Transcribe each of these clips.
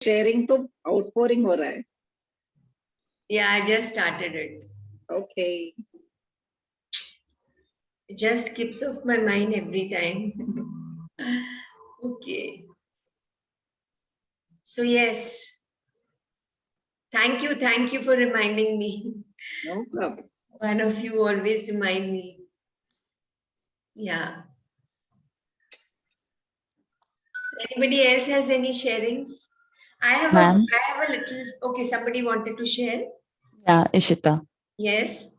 Sharing तो outpouring हो रहा है. Yeah, I just started it. Okay. It just skips off my mind every time. Okay. So yes, thank you for reminding me. No problem. One of you always remind me. Yeah. So anybody else has any sharings? Ma'am, I have a little. Okay, somebody wanted to share. yeah, Ishita. Yes.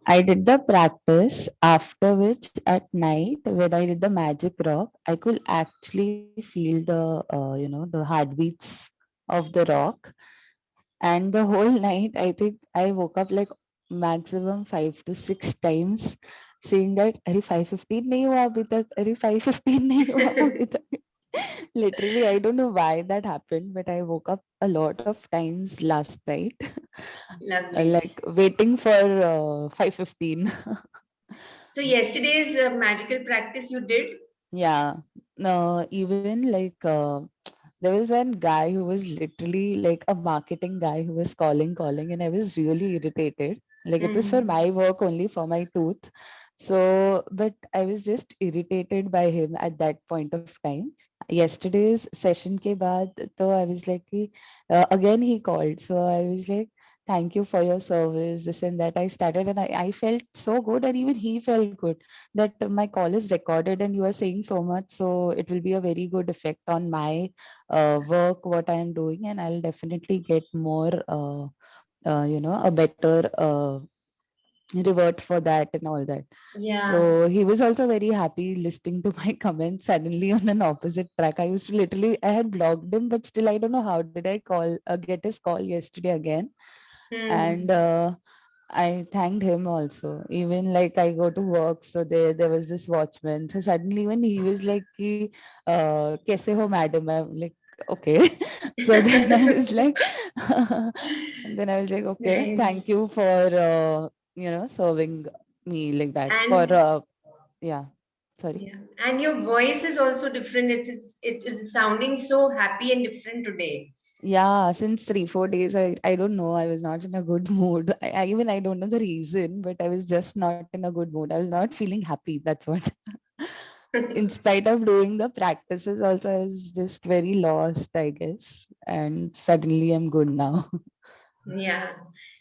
I did the practice, after which at night when I did the magic rock, I could actually feel the heartbeats of the rock. And the whole night, I think I woke up like maximum 5 to 6 times saying that, अरे 5:15 नहीं हुआ अभी तक, अरे 5:15 नहीं हुआ अभी तक. Literally, I don't know why that happened, but I woke up a lot of times last night, Lovely. like waiting for 5:15. So yesterday's magical practice you did? Yeah, no, even like there was one guy who was literally like a marketing guy who was calling, and I was really irritated. Like it was for Mhm. my work only for my tooth. So, but I was just irritated by him at that point of time. Yesterday's session ke baad, so I was like, again he called. So I was like, thank you for your service, this and that. I started and I felt so good, and even he felt good that my call is recorded and you are saying so much, so it will be a very good effect on my work, what I am doing, and I'll definitely get more, a better revert for that and all that. Yeah. So he was also very happy listening to my comments suddenly on an opposite track. I used to literally, I had blocked him, but still I don't know how did I get his call yesterday again. And Hmm. I thanked him also. Even like I go to work, so there was this watchman. So suddenly when he was like, कि, "कैसे हो madam?" I'm like, okay. So then I was like, and then I was like, okay, Nice. thank you for serving me like that. For And yeah, sorry. yeah, and your voice is also different. It is sounding so happy and different today. Yeah, since 3 4 days, I don't know. I was not in a good mood. I don't know the reason, but I was just not in a good mood. I was not feeling happy. That's what. In spite of doing the practices, also I was just very lost, I guess. And suddenly I'm good now. Yeah,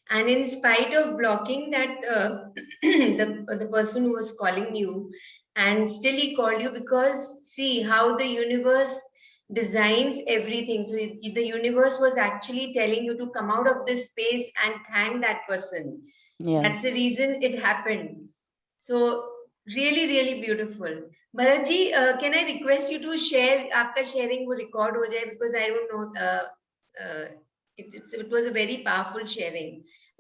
and in spite of blocking that the person who was calling you, and still he called you because see how the universe designs everything. So the universe was actually telling you to come out of this space and thank that person. That's the Yes. reason it happened. So really, really beautiful. Bharat ji, can I request you to share? आपका sharing वो record हो जाए because I don't know. Uh, it was a very powerful sharing.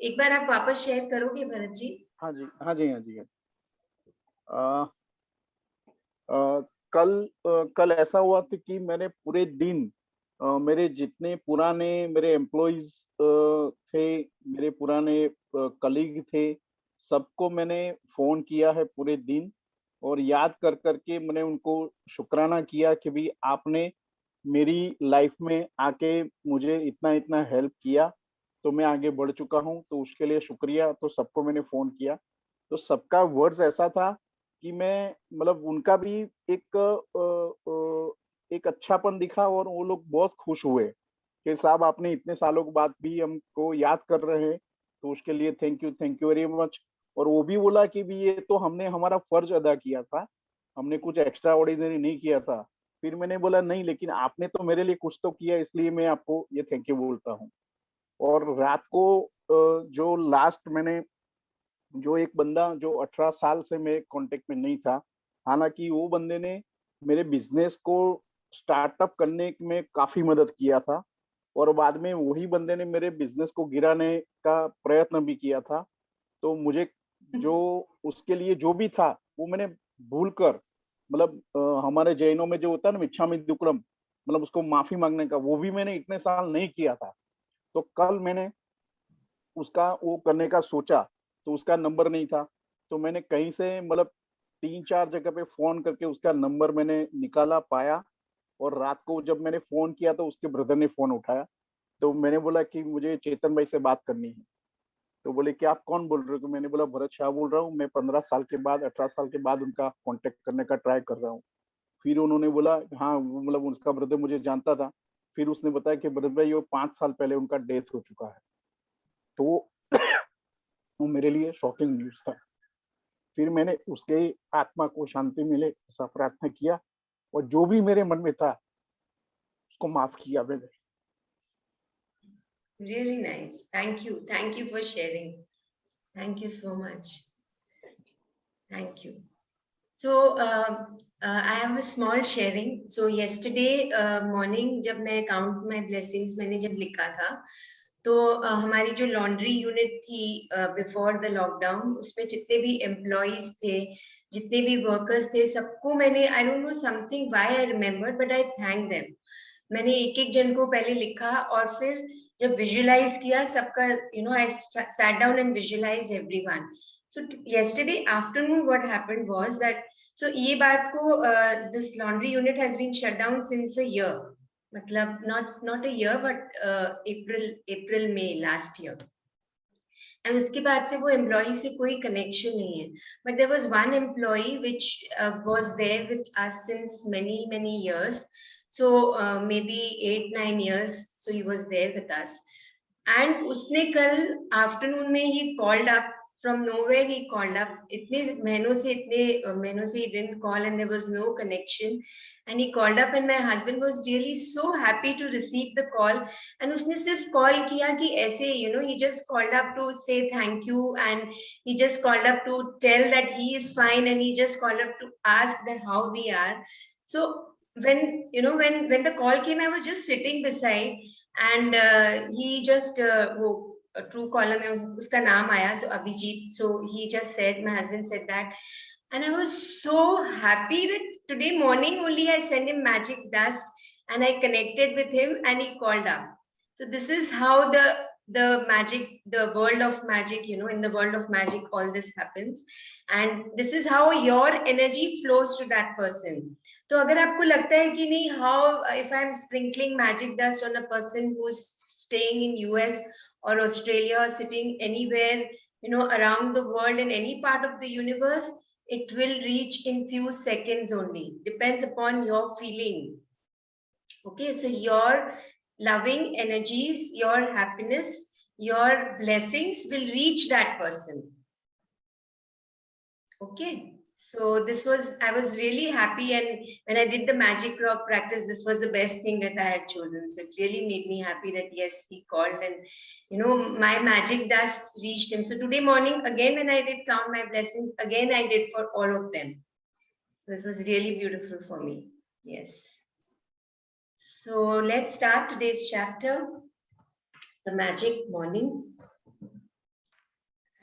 एक बार आप वापस share करोगे भरत जी? हाँ जी, हाँ जी, हाँ जी। अ, अ, कल ऐसा हुआ था कि मैंने पूरे दिन मेरे जितने पुराने मेरे एम्प्लॉइज थे, मेरे पुराने कलीग थे, सबको मैंने फ़ोन किया है पूरे दिन और याद कर कर के मैंने उनको शुक्राना किया कि भई आपने मेरी लाइफ़ में आके मुझे इतना-इतना हेल्प किया, तो मैं आगे बढ़ चुका हूँ, तो उसके लिए शुक्रिया। तो सबको मैंने फ़ोन किया, तो सबका वर्ड्स ऐसा था कि मैं मतलब उनका भी एक एक अच्छापन दिखा और वो लोग बहुत खुश हुए कि साहब आपने इतने सालों के बाद भी हमको याद कर रहे हैं, तो उसके लिए थैंक यू वेरी मच। और वो भी बोला कि भी ये तो हमने हमारा फर्ज अदा किया था, हमने कुछ एक्स्ट्रा ऑर्डिनरी नहीं किया था। फिर मैंने बोला नहीं लेकिन आपने तो मेरे लिए कुछ तो किया इसलिए मैं आपको ये थैंक यू बोलता हूँ। और रात को जो लास्ट मैंने जो एक बंदा जो 18 साल से मेरे कॉन्टेक्ट में नहीं था, हालाँकि वो बंदे ने मेरे बिज़नेस को स्टार्टअप करने में काफ़ी मदद किया था और बाद में वही बंदे ने मेरे बिज़नेस को गिराने का प्रयत्न भी किया था। तो मुझे जो उसके लिए जो भी था, वो मैंने भूलकर मतलब हमारे जैनों में जो होता है ना मिच्छामि दुक्कडम मतलब उसको माफ़ी माँगने का, वो भी मैंने इतने साल नहीं किया था। तो कल मैंने उसका वो करने का सोचा, तो उसका नंबर नहीं था। तो मैंने कहीं से मतलब 3-4 जगह पे फ़ोन करके उसका नंबर मैंने निकाला, पाया और रात को जब मैंने फोन किया तो उसके ब्रदर ने फोन उठाया, तो मैंने बोला कि मुझे चेतन भाई से बात करनी है। तो बोले कि आप कौन बोल रहे हो? तो मैंने बोला भरत शाह बोल रहा हूँ, मैं 15 साल के बाद 18 साल के बाद उनका कांटेक्ट करने का ट्राई कर रहा हूँ। फिर उन्होंने बोला हाँ, वो मतलब उसका ब्रदर मुझे जानता था। फिर उसने बताया कि भरत भाई वो 5 साल पहले उनका डेथ हो चुका है। तो वो मेरे लिए शॉकिंग न्यूज था। फिर मैंने उसके आत्मा को शांति मिले ऐसा प्रार्थना किया, और जो भी मेरे मन में था उसको माफ किया मैंने। Really nice. Thank you. Thank you for sharing. Thank you so much. Thank you. So I have a small sharing. So yesterday morning जब मैं count my blessings मैंने जब लिखा था, तो हमारी जो लॉन्ड्री यूनिट थी बिफोर द लॉकडाउन, उसमें जितने भी एम्प्लॉइज थे, जितने भी वर्कर्स थे, सबको मैंने, I don't know something why I remember, but I thank them. मैंने एक एक जन को पहले लिखा, और फिर जब विजुअलाइज किया सबका, I sat down and visualise everyone. So yesterday afternoon what happened was that, so ये बात को this laundry unit has been shut down since a year, मतलब not a year but April May last year, and उसके बाद से वो employee से कोई कनेक्शन नहीं है, but there was one employee which was there with us since many years, so maybe 8-9 years, so he was there with us, and उसने कल आफ्टरनून में he called up from nowhere, he called up, इतने महीनों से he didn't call and there was no connection, and he called up and my husband was really so happy to receive the call, and उसने सिर्फ call किया कि ऐसे, he just called up to say thank you, and he just called up to tell that he is fine, and he just called up to ask that how we are. So when the call came, I was just sitting beside, and he just वो true collar में उसका नाम आया, so Abhijit, so he just said, my husband said that, and I was so happy that today morning only I sent him magic dust and I connected with him and he called up. So this is how the magic, the world of magic, in the world of magic all this happens, and this is how your energy flows to that person. तो अगर आपको लगता है कि नहीं, how if I'm sprinkling magic dust on a person who's staying in US or Australia or sitting anywhere, around the world in any part of the universe, it will reach in few seconds only. Depends upon your feeling. Okay, so your loving energies, your happiness, your blessings will reach that person. Okay. So this was, I was really happy, and when I did the magic rock practice, this was the best thing that I had chosen. So it really made me happy that yes, he called, and my magic dust reached him. So today morning, again, when I did count my blessings, again I did for all of them. So this was really beautiful for me. Yes. So let's start today's chapter, the magic morning.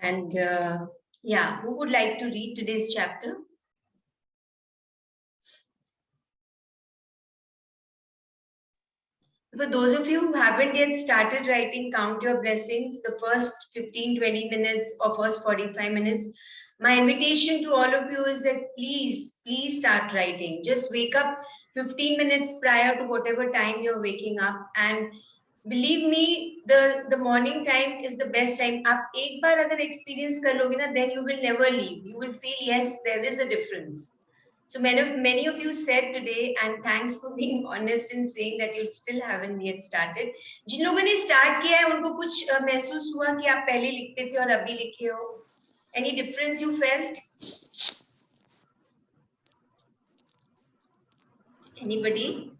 And yeah, who would like to read today's chapter? For those of you who haven't yet started writing Count Your Blessings, the first 15-20 minutes or first 45 minutes, my invitation to all of you is that please start writing. Just wake up 15 minutes prior to whatever time you're waking up, and believe me, the morning time is the best time. आप एक बार अगर experience कर लोगे ना, then you will never leave. You will feel, yes, there is a difference. So many of you said today, and thanks for being honest in saying that you still haven't yet started. जिन लोगों ने start किया है, उनको कुछ महसूस हुआ कि आप पहले लिखते थे और अभी लिखे हो? Any difference you felt? Anybody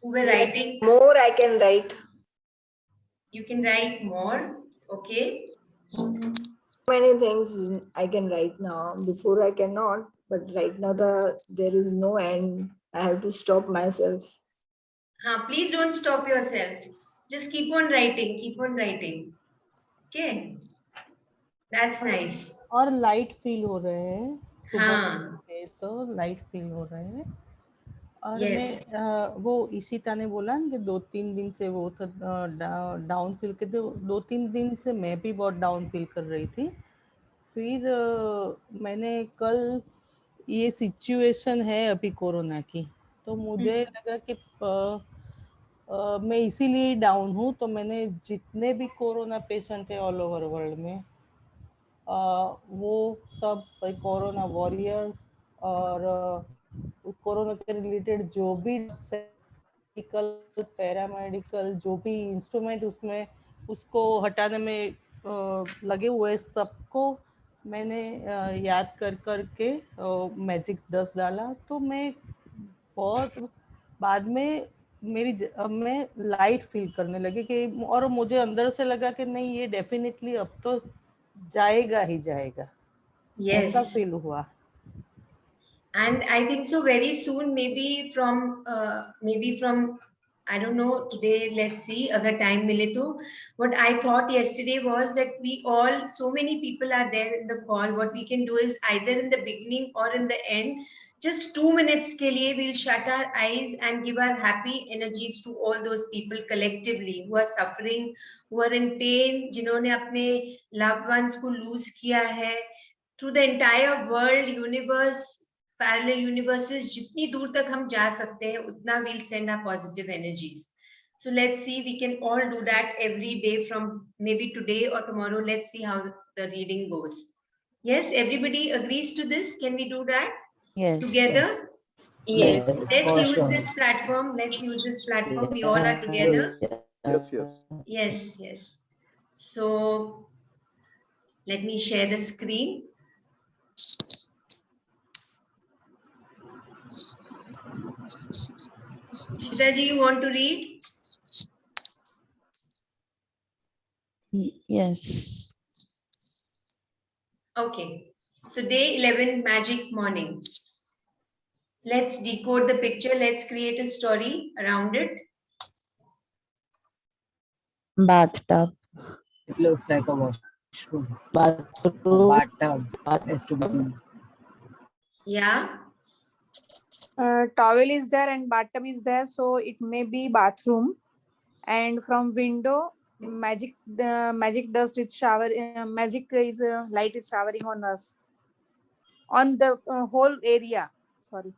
who were Yes, writing? more I can write. You can write more. Okay. Many things I can write now. Before I cannot, but right now there is no end. I have to stop myself. Please don't stop yourself. Just keep on writing. Keep on writing. Okay. That's nice. और light feel हो रहे हैं सुबह हाँ. उठे तो light feel हो रहे हैं। और Yes. मैं वो इशिता ने बोला ना कि 2-3 दिन से वो था डाउन फील के, 2-3 दिन से मैं भी बहुत डाउन फील कर रही थी। फिर मैंने कल, ये सिचुएशन है अभी कोरोना की, तो मुझे लगा कि मैं इसीलिए डाउन हूँ, तो मैंने जितने भी कोरोना पेशेंट है ऑल ओवर वर्ल्ड में, वो सब कोरोना वॉरियर्स और कोरोना के रिलेटेड जो भी मेडिकल पैरामेडिकल जो भी इंस्ट्रूमेंट उसमें उसको हटाने में लगे हुए सबको मैंने याद कर करके मैजिक डस्ट डाला। तो मैं बहुत बाद में मैं लाइट फील करने लगी कि, और मुझे अंदर से लगा कि नहीं ये डेफिनेटली अब तो जाएगा ही जाएगा, ऐसा Yes. फील हुआ। And I think so very soon, maybe from I don't know, today, let's see, agar time mile to. What I thought yesterday was that we all, so many people are there in the call. What we can do is either in the beginning or in the end, just 2 minutes ke liye we'll shut our eyes and give our happy energies to all those people collectively who are suffering, who are in pain, जिन्होंने अपने loved ones को lose किया है, through the entire world, universe, parallel universes, जितनी दूर तक हम जा सकते हैं उतना we'll send our positive energies. So let's see, we can all do that every day from maybe today or tomorrow. Let's see how the reading goes. Yes, everybody agrees to this. Can we do that Yes. together? Yes, Let's for use sure. this platform. Let's use this platform. We all are together. Yes, yes. Yes, yes. So let me share the screen. Shitaji, you want to read? Yes. Okay. So day 11, magic morning. Let's decode the picture. Let's create a story around it. Bathtub. It looks like a washroom. Bathroom. Bathtub has to be seen. Yeah. Towel is there and bathtub is there, so it may be bathroom. And from window, magic dust is shower. Magic is light is showering on us, on the whole area. Sorry.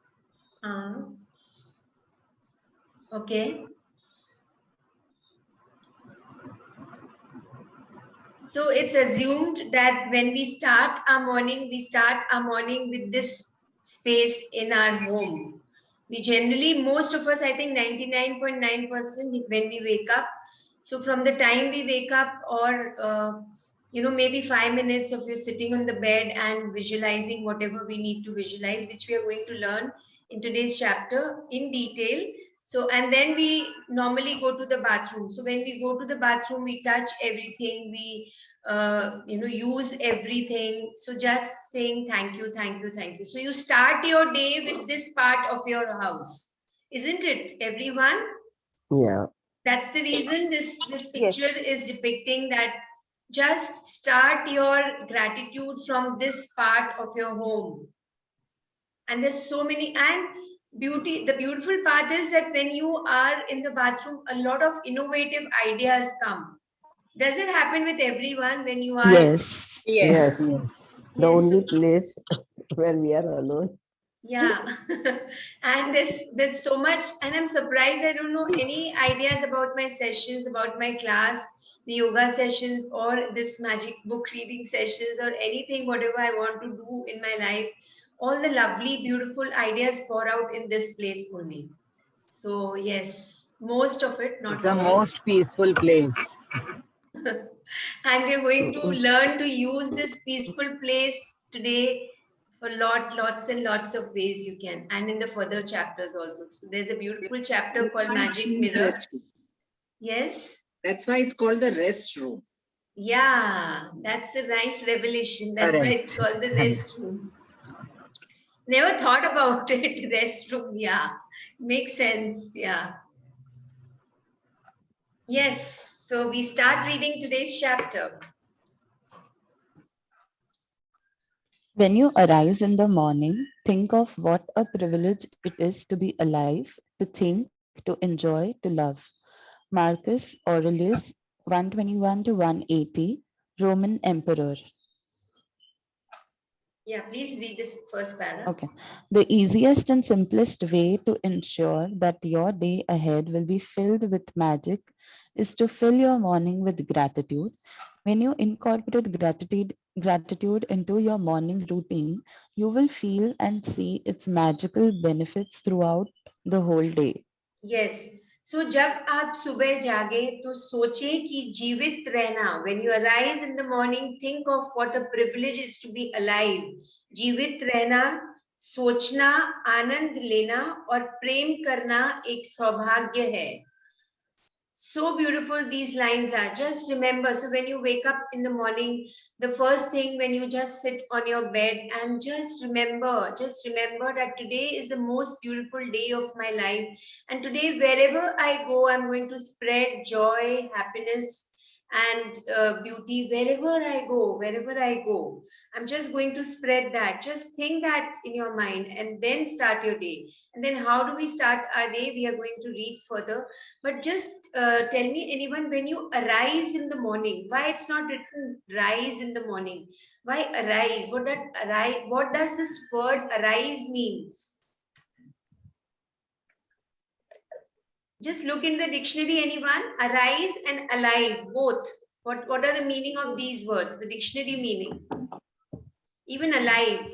Okay. So it's assumed that when we start our morning with this space in our home. We generally, most of us, I think 99.9% when we wake up. So from the time we wake up, or maybe 5 minutes of you sitting on the bed and visualizing whatever we need to visualize, which we are going to learn in today's chapter in detail. So, and then we normally go to the bathroom. So when we go to the bathroom, we touch everything, we use everything. So just saying thank you, thank you, thank you. So you start your day with this part of your house, isn't it, everyone? Yeah. That's the reason this picture is depicting that. Just start your gratitude from this part of your home. And there's so many, and the beautiful part is that when you are in the bathroom, a lot of innovative ideas come. Does it happen with everyone when you are? Yes. Yes. The only place where we are alone. Yeah. And there's so much, and I'm surprised I don't know any ideas about my sessions, about my class, the yoga sessions, or this magic book reading sessions, or anything, whatever I want to do in my life. All the lovely, beautiful ideas pour out in this place only. So yes, most of it, not It's the all. most peaceful place. And we're going to learn to use this peaceful place today for lots and lots of ways you can, and in the further chapters also. So there's a beautiful chapter That's called why it's Magic named Mirror. restroom. Yes. That's why it's called the restroom. Yeah, that's a nice revelation. That's why it's called the restroom. Never thought about it. Restroom. Yeah, makes sense. Yeah. Yes. So we start reading today's chapter. When you arise in the morning, think of what a privilege it is to be alive, to think, to enjoy, to love. Marcus Aurelius, 121 to 180, Roman Emperor. Yeah, please read this first paragraph. Okay. The easiest and simplest way to ensure that your day ahead will be filled with magic is to fill your morning with gratitude. When you incorporate gratitude into your morning routine, you will feel and see its magical benefits throughout the whole day. Yes. So जब आप सुबह जागे तो सोचें कि जीवित रहना. When you arise in the morning, think of what a privilege is to be alive. जीवित रहना, सोचना, आनंद लेना और प्रेम करना एक सौभाग्य है. So beautiful these lines are. Just remember, so when you wake up in the morning, the first thing when you just sit on your bed and just remember that today is the most beautiful day of my life. And today, wherever I go, I'm going to spread joy, happiness, and beauty wherever I go. I'm just going to spread that. Just think that in your mind and then start your day. And then how do we start our day? We are going to read further. But just tell me, anyone, when you arise in the morning, why it's not written rise in the morning? Why arise? What does this word arise means? Just look in the dictionary, anyone. Arise and alive, both. What are the meaning of these words? The dictionary meaning. Even alive.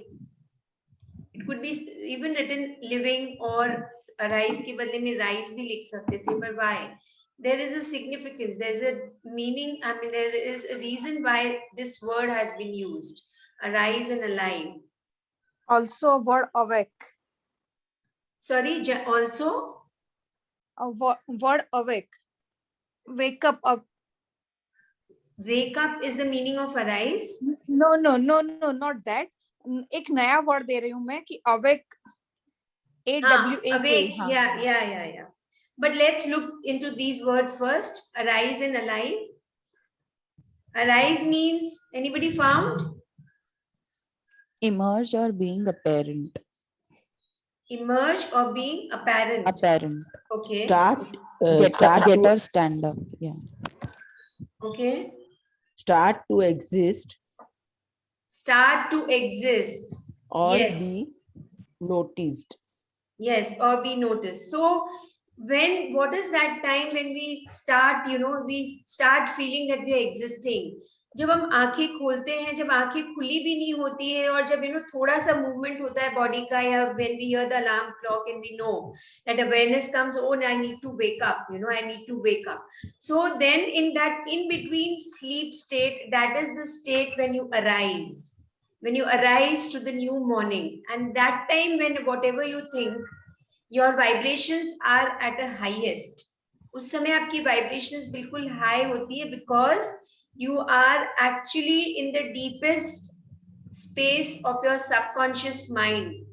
It could be even written living or arise के बदले में rise भी लिख सकते थे, but why? There is a significance, there's a meaning, I mean, there is a reason why this word has been used. Arise and alive. Also, word awake. Sorry, also? A word awake. Wake up. Wake up is the meaning of arise? No, not that. एक नया word दे रही हूँ मैं कि awake. Awake. हाँ. Yeah. But let's look into these words first. Arise and alive. Arise means, anybody found? Emerge or being apparent. Emerge or being apparent. Apparent. Okay. Get or stand up. Yeah. Okay. Start to exist. Start to exist. Or Yes. be noticed. Yes, or be noticed. So what is that time when we start, we start feeling that we are existing? जब हम आंखें खोलते हैं, जब आंखें खुली भी नहीं होती है और जब थोड़ा सा मूवमेंट होता है बॉडी का, या when we hear the alarm clock and we know that awareness comes, oh, I need to wake up, I need to wake up. So then in that in between sleep state, that is the state when you arise. When you arise to the new morning, and that time when whatever you think, your vibrations are at a highest. उस समय आपकी vibrations बिल्कुल high होती है because you are actually in the deepest space of your subconscious mind.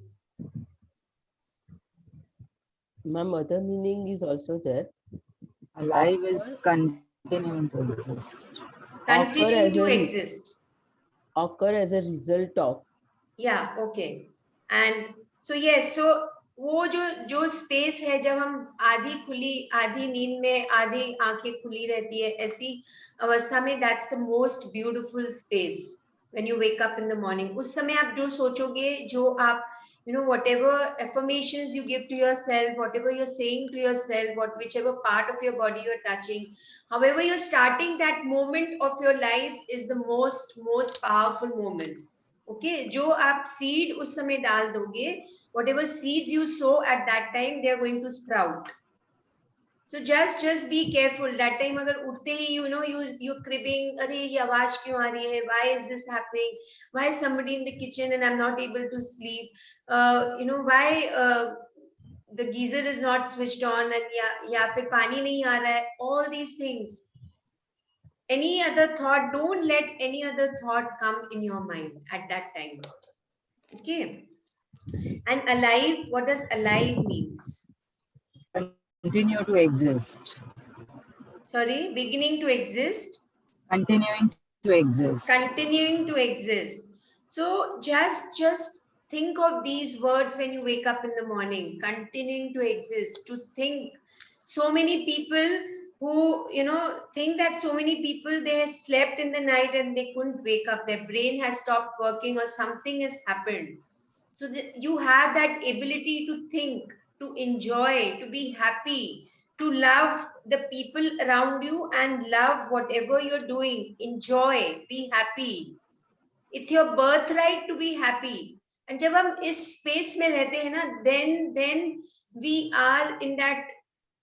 My mother meaning is also there. Alive is continuing to exist. Continuing to exist. Occur as a result of. Yeah, okay. And so yes, so वो जो space है जब हम आधी नींद में आधी आंखें खुली रहती है, ऐसी अवस्था में, that's the most beautiful space when you wake up in the morning. उस समय आप जो सोचोगे, जो आप whatever affirmations you give to yourself, whatever you're saying to yourself, whichever part of your body you're touching, however you're starting that moment of your life is the most powerful moment. Okay, जो आप seed उस समय डाल दोगे, whatever seeds you sow at that time, they are going to sprout. So just be careful. That time अगर उठते ही you cribbing, अरे ये आवाज क्यों आ रही है? Why is this happening? Why is somebody in the kitchen and I'm not able to sleep? Why the geyser is not switched on and या फिर पानी नहीं आ रहा है? All these things. Any other thought, don't let any other thought come in your mind at that time. Okay. And alive, what does alive means? Continue to exist. Sorry, beginning to exist? Continuing to exist. Continuing to exist. So just think of these words when you wake up in the morning. Continuing to exist, to think. So many people who, you know, think that so many people, they slept in the night and they couldn't wake up. Their brain has stopped working or something has happened. So you have that ability to think, to enjoy, to be happy, to love the people around you and love whatever you're doing. Enjoy, be happy. It's your birthright to be happy. And जब हम इस space में रहते हैं ना, then we are in that,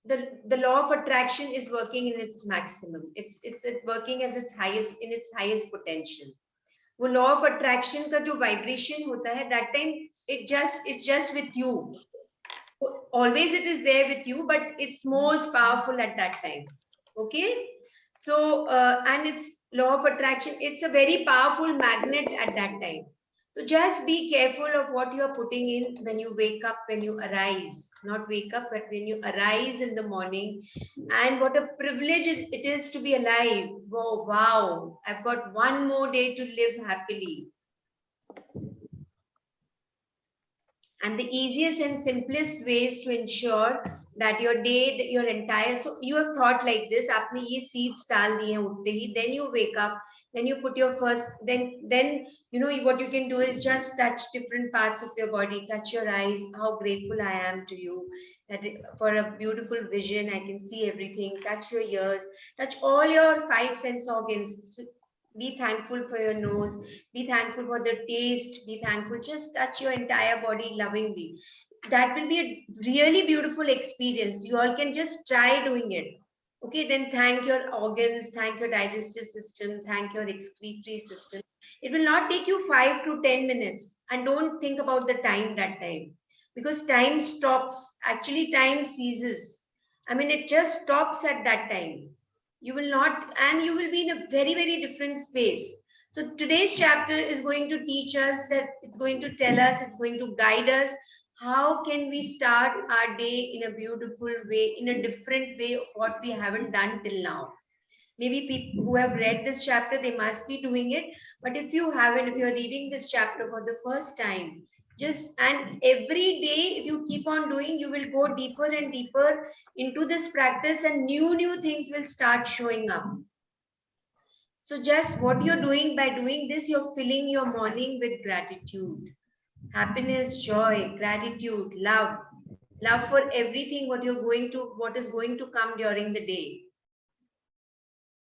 the law of attraction is working in its maximum. It's working as its highest, in its highest potential. वो law of attraction का जो vibration होता है, that time it's just with you. Always it is there with you, but it's most powerful at that time. Okay, so and it's law of attraction, it's a very powerful magnet at that time. So just be careful of what you are putting in when you wake up, when you arise, not wake up, but when you arise in the morning. And what a privilege it is to be alive. Whoa, wow, I've got one more day to live happily. And the easiest and simplest ways to ensure that your day, that your entire, so you have thought like this, आपने ये seeds डाल दिए हैं उठते ही, then you wake up, then you put your first, then you know what you can do is just touch different parts of your body, touch your eyes, how grateful I am to you, that for a beautiful vision, I can see everything, touch your ears, touch all your 5 sense organs. Be thankful for your nose, be thankful for the taste, be thankful, just touch your entire body lovingly. That will be a really beautiful experience. You all can just try doing it. Okay, then thank your organs, thank your digestive system, thank your excretory system. It will not take you 5 to 10 minutes, and don't think about the time that time, because time stops. Actually, time ceases. I mean, it just stops at that time. You will not, and you will be in a very, very different space. So today's chapter is going to teach us, that it's going to tell us, it's going to guide us, how can we start our day in a beautiful way, in a different way of what we haven't done till now. Maybe people who have read this chapter, they must be doing it, but if you haven't, if you're reading this chapter for the first time, just, and every day if you keep on doing, you will go deeper and deeper into this practice, and new things will start showing up. So just what you're doing, by doing this, you're filling your morning with gratitude, happiness, joy, gratitude, love for everything what is going to come during the day.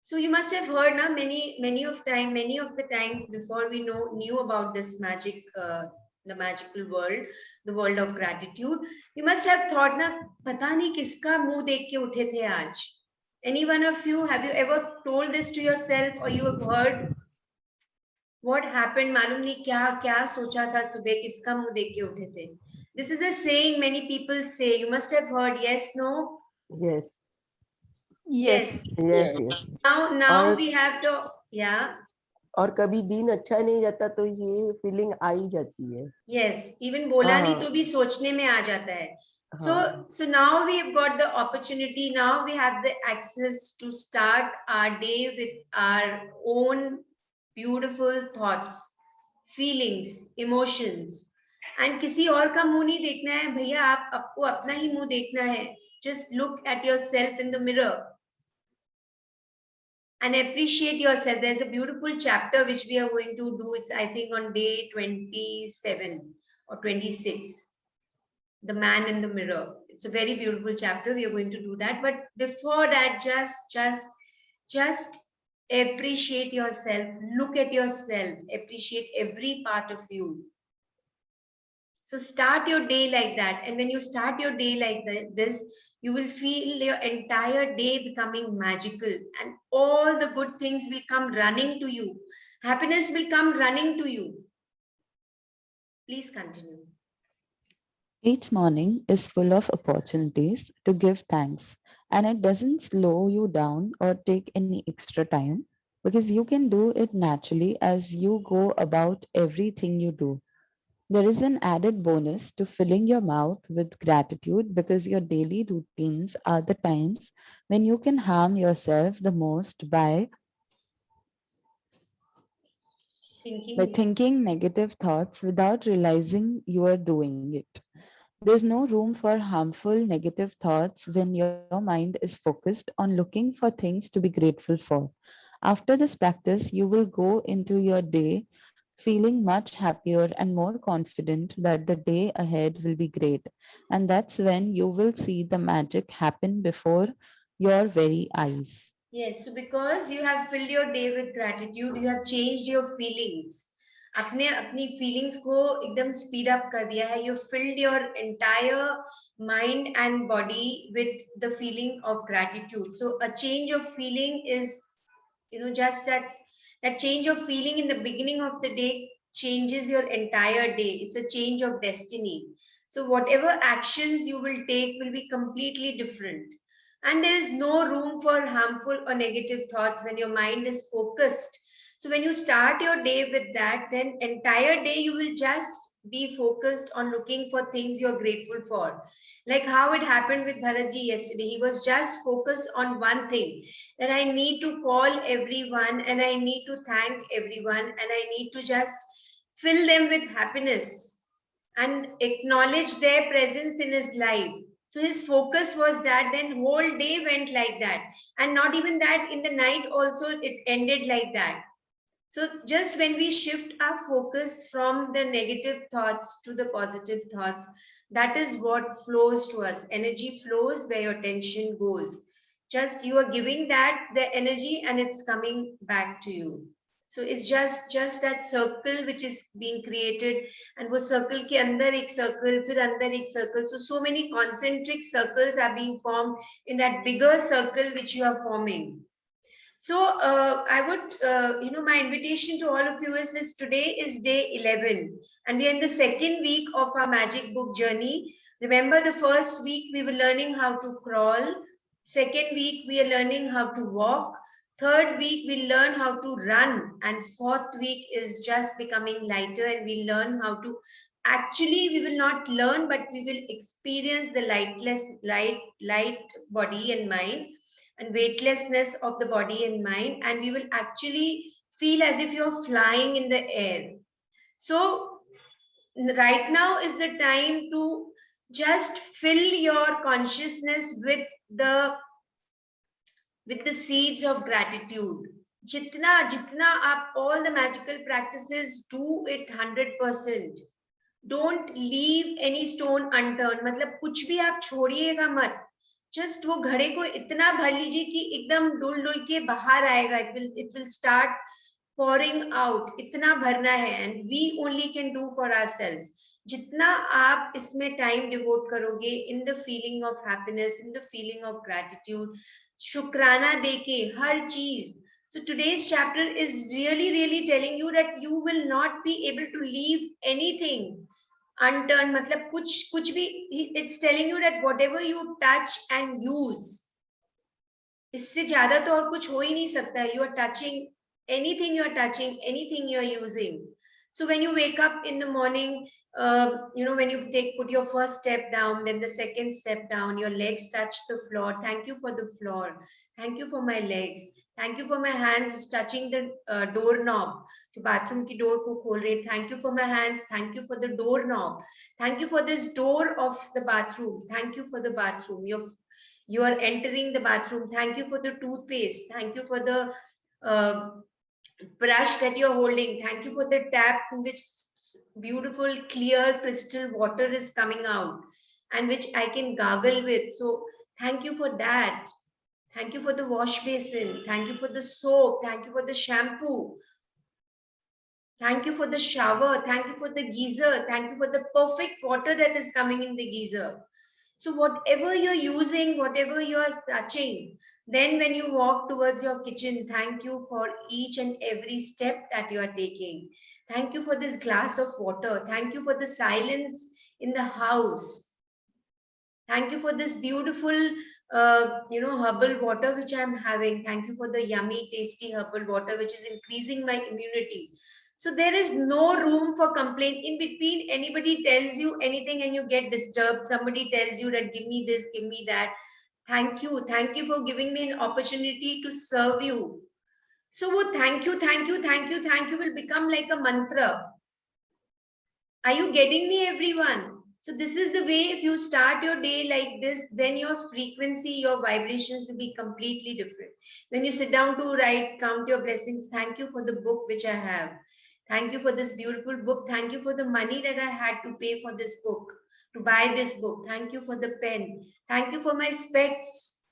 So you must have heard now many of the times before we knew about this magic, the magical world, the world of gratitude. You must have thought na, पता नहीं किसका मुंह देख के उठे थे आज. Any one of you, have you ever told this to yourself, or you have heard what happened? मालूम नहीं क्या सोचा था सुबह, किसका मुंह देख के उठे थे. This is a saying many people say. You must have heard. Yes, no? Yes. Yes. Yes, yes. Now और- we have the, yeah. और कभी दिन अच्छा नहीं जाता तो ये फीलिंग आ ही जाती है. Yes, even बोला नहीं हाँ. तो भी सोचने में आ जाता है. हाँ. So now we have got the opportunity, now we have the access to start our day with our own beautiful thoughts, feelings, emotions. And किसी और का मुंह नहीं देखना है भैया, आपको अपना ही मुंह देखना है. Just look at yourself in the mirror and appreciate yourself. There's a beautiful chapter which we are going to do. It's, I think, on day 27 or 26. The Man in the Mirror. It's a very beautiful chapter. We are going to do that. But before that, just appreciate yourself. Look at yourself. Appreciate every part of you. So start your day like that. And when you start your day like this, you will feel your entire day becoming magical, and all the good things will come running to you. Happiness will come running to you. Please continue. Each morning is full of opportunities to give thanks, and it doesn't slow you down or take any extra time, because you can do it naturally as you go about everything you do. There is an added bonus to filling your mouth with gratitude, because your daily routines are the times when you can harm yourself the most by thinking negative thoughts without realizing you are doing it. There's no room for harmful negative thoughts when your mind is focused on looking for things to be grateful for. After this practice, you will go into your day feeling much happier and more confident that the day ahead will be great. And that's when you will see the magic happen before your very eyes. Yes, so because you have filled your day with gratitude, you have changed your feelings. आपने अपनी feelings को एकदम speed up कर दिया है. You filled your entire mind and body with the feeling of gratitude. So a change of feeling is, just that change of feeling in the beginning of the day changes your entire day. It's a change of destiny. So whatever actions you will take will be completely different. And there is no room for harmful or negative thoughts when your mind is focused. So when you start your day with that, then entire day you will just be focused on looking for things you're grateful for. Like how it happened with Bharatji yesterday. He was just focused on one thing, that I need to call everyone and I need to thank everyone and I need to just fill them with happiness and acknowledge their presence in his life. So his focus was that, then whole day went like that. And not even that, in the night also it ended like that. So just when we shift our focus from the negative thoughts to the positive thoughts, that is what flows to us. Energy flows where your attention goes. Just you are giving that the energy and it's coming back to you. So it's just that circle which is being created, and वो circle के अंदर एक circle, फिर अंदर एक circle. So many concentric circles are being formed in that bigger circle which you are forming. So I would, my invitation to all of you is today is day 11 and we are in the second week of our magic book journey. Remember, the first week we were learning how to crawl. Second week we are learning how to walk. Third week we learn how to run, and fourth week is just becoming lighter and we learn how to actually, we will not learn, but we will experience the light body and mind and weightlessness of the body and mind, and we will actually feel as if you're flying in the air. So right now is the time to just fill your consciousness with the seeds of gratitude. Jitna aap all the magical practices, do it 100%. Don't leave any stone unturned. मतलब कुछ भी आप छोड़िएगा मत. Just वो घड़े को इतना भर लीजिए कि एकदम डुल डुल के बाहर आएगा. It will start pouring out. इतना भरना है, and we only can do for ourselves. जितना आप इसमें time devote करोगे in the feeling of happiness, in the feeling of gratitude, शुक्राना देके हर चीज. So today's chapter is really telling you that you will not be able to leave anything unturned. मतलब कुछ भी, it's telling you that whatever you touch and use, इससे ज्यादा तो और कुछ हो ही नहीं सकता. You are touching anything, you are touching anything you are using. So when you wake up in the morning, when you put your first step down, then the second step down, your legs touch the floor. Thank you for the floor. Thank you for my legs. Thank you for my hands touching the doorknob. जो bathroom की door को खोल रहे. Thank you for my hands. Thank you for the doorknob. Thank you for this door of the bathroom. Thank you for the bathroom. You are entering the bathroom. Thank you for the toothpaste. Thank you for the brush that you're holding. Thank you for the tap in which beautiful clear crystal water is coming out and which I can gargle with. So thank you for that. Thank you for the wash basin. Thank you for the soap. Thank you for the shampoo. Thank you for the shower. Thank you for the geyser. Thank you for the perfect water that is coming in the geyser. So whatever you're using, whatever you're touching, then when you walk towards your kitchen, thank you for each and every step that you are taking. Thank you for this glass of water. Thank you for the silence in the house. Thank you for this beautiful, herbal water which I'm having. Thank you for the yummy, tasty herbal water which is increasing my immunity. So there is no room for complaint. In between, anybody tells you anything and you get disturbed. Somebody tells you that give me this, give me that. Thank you for giving me an opportunity to serve you. So thank you will become like a mantra. Are you getting me, everyone? So this is the way, if you start your day like this, then your frequency, your vibrations will be completely different. When you sit down to write, count your blessings, thank you for the book which I have. Thank you for this beautiful book. Thank you for the money that I had to pay for this book, to buy this book. Thank you for the pen. Thank you for my specs.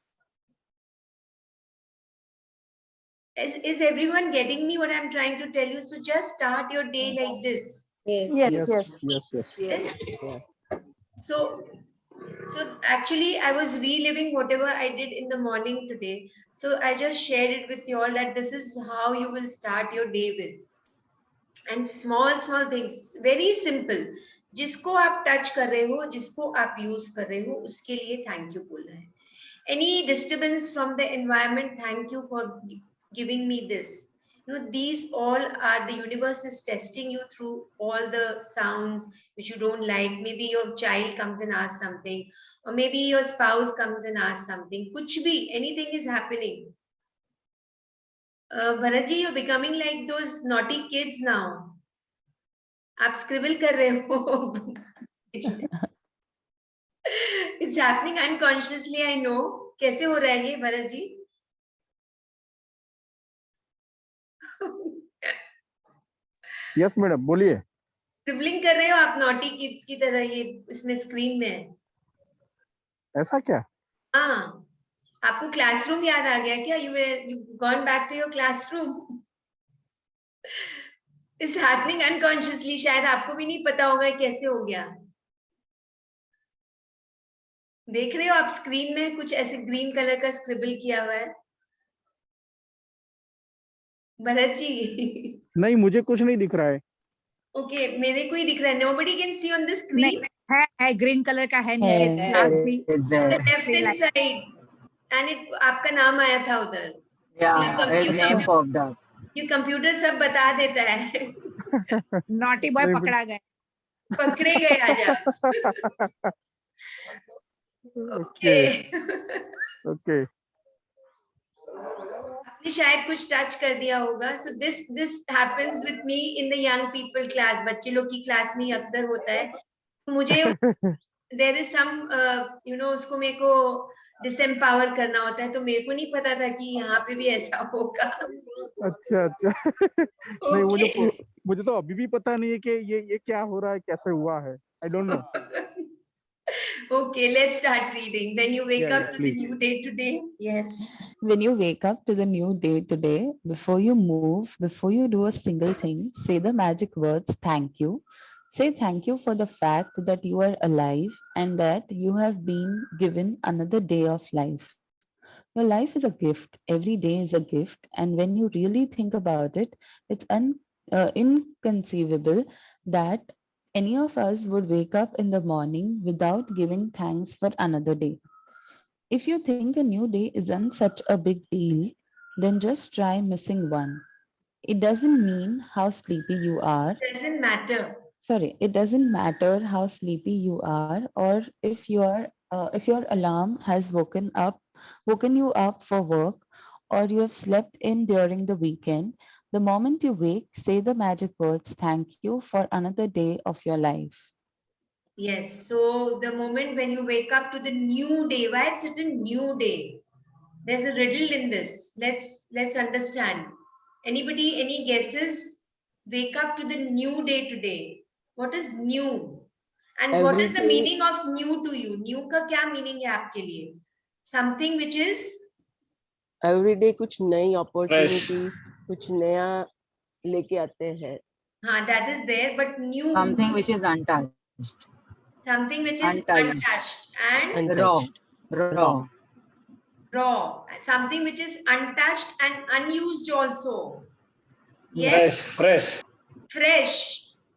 Is everyone getting me what I'm trying to tell you? So just start your day like this. Yes, Yes, yes. yes. Yes? Yeah. So actually I was reliving whatever I did in the morning today. So I just shared it with you all that this is how you will start your day with. And small things, very simple. जिसको आप touch कर रहे हो, जिसको आप use कर रहे हो, उसके लिए थैंक यू बोलना है. Any disturbance from the environment, thank you for giving me this. These all are, the universe is testing you through all the sounds which you don't like. Maybe your child comes and asks something, or maybe your spouse comes and asks something. Kuch bhi, anything is happening. Bharatji, you're becoming like those naughty kids now. आप scribble कर रहे हो. It's happening unconsciously, I know. कैसे हो रहा है ये Bharat ji? Yes madam, बोलिए. स्क्रिबलिंग कर रहे हो आप नॉटी किड्स की तरह, ये इसमें स्क्रीन में है. ऐसा क्या? हाँ, आपको क्लासरूम याद आ गया क्या? You gone back to your classroom. It's happening unconsciously. शायद आपको भी नहीं पता होगा कैसे हो गया. देख रहे हो आप स्क्रीन में कुछ ऐसे ग्रीन कलर का स्क्रिबल किया हुआ है? भरत जी. नहीं, मुझे कुछ नहीं दिख रहा है. ओके, मेरे को ही दिख रहा है. Nobody can see on the screen. है ग्रीन कलर का है है। नीचे क्लास भी It's the there. Left hand side, and it आपका नाम आया था उधर. Yeah, his name popped up. ये कंप्यूटर सब बता देता है. नॉटी बॉय नहीं, पकड़ा गया. पकड़े गए आज आप. ओके. ओके. आपने शायद कुछ टच कर दिया होगा. So this happens with me in the young people class. बच्चे लोग की क्लास में ही अक्सर होता है. मुझे देयर इज सम उसको मेरे को डिसएम्पावर करना होता है, तो मेरे को नहीं पता था कि यहाँ पे भी ऐसा होगा. अच्छा. नहीं, मुझे तो अभी भी पता नहीं है कि ये क्या हो रहा है, कैसे हुआ है. I don't know. Okay, let's start reading. When you wake Yeah, up yeah, to please. the new day today. Yes. When you wake up to the new day today, before you move, before you do a single thing, say the magic words, thank you. Say thank you for the fact that you are alive and that you have been given another day of life. Your life is a gift. Every day is a gift. And when you really think about it, it's inconceivable that any of us would wake up in the morning without giving thanks for another day. If you think a new day isn't such a big deal, then just try missing one. It doesn't mean how sleepy you are. Doesn't matter. Sorry, it doesn't matter how sleepy you are, or if your alarm has woken you up for work, or you have slept in during the weekend. The moment you wake, say the magic words, thank you for another day of your life. Yes. So the moment when you wake up to the new day, why is it a new day? There's a riddle in this. Let's understand. Anybody, any guesses? Wake up to the new day today. What is new? And what is the Every day- meaning of new to you? New का क्या meaning है आपके लिए? Something which is everyday कुछ नई opportunities, कुछ नया लेके आते हैं. हाँ, that is there, but new. Something which is untouched. Something which is Untouched. untouched and Untouched. Raw. raw. Something which is untouched and unused also. Yes. Fresh.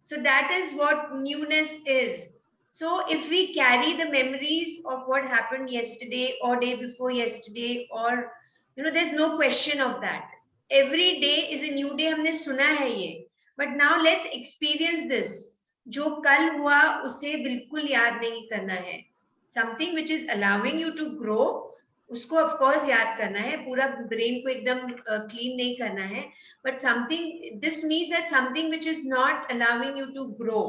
So that is what newness is. So if we carry the memories of what happened yesterday or day before yesterday, or there's no question of that. Every day is a new day. हमने सुना है ये. But now let's experience this. जो कल हुआ उसे बिल्कुल याद नहीं करना है. Something which is allowing you to grow, उसको ऑफ कोर्स याद करना है, पूरा ब्रेन को एकदम क्लीन नहीं करना है, but something, this means that something which is not allowing you to grow,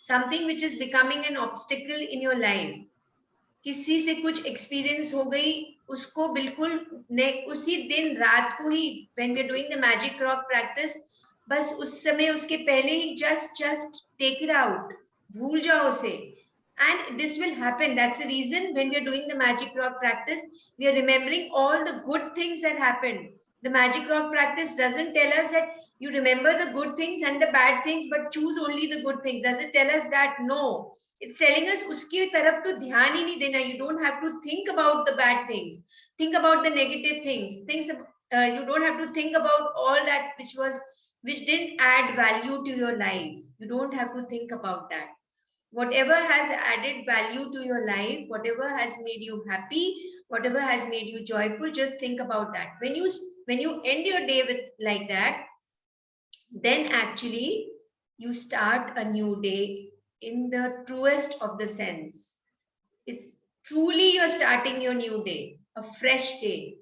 something which is becoming an obstacle in your life, किसी से कुछ एक्सपीरियंस हो गई, उसको बिल्कुल उसी दिन रात को ही, when we are doing the magic crop practice, बस उस समय उसके पहले ही जस्ट टेक इट आउट, भूल जाओ उसे. And this will happen. That's the reason when we are doing the magic rock practice, we are remembering all the good things that happened. The magic rock practice doesn't tell us that you remember the good things and the bad things, but choose only the good things. Does it tell us that? No. It's telling us uski taraf to dhyan hi nahi dena. You don't have to think about the bad things. Think about the negative things. You don't have to think about all that which didn't add value to your life. You don't have to think about that. Whatever has added value to your life, whatever has made you happy, whatever has made you joyful, just think about that. When you end your day with like that, then actually you start a new day in the truest of the sense. It's truly you're starting your new day, a fresh day.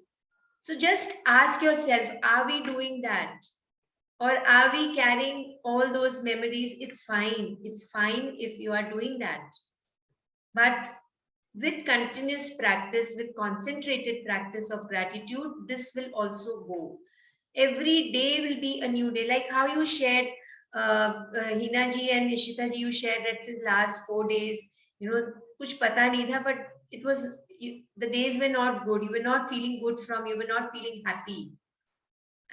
So just ask yourself, are we doing that? Or are we carrying all those memories? It's fine. It's fine if you are doing that. But with continuous practice, with concentrated practice of gratitude, this will also go. Every day will be a new day. Like how you shared, Hina ji and Nishita ji, you shared that since last 4 days, kuch pata nahi tha, but it was, the days were not good. You were not feeling good you were not feeling happy.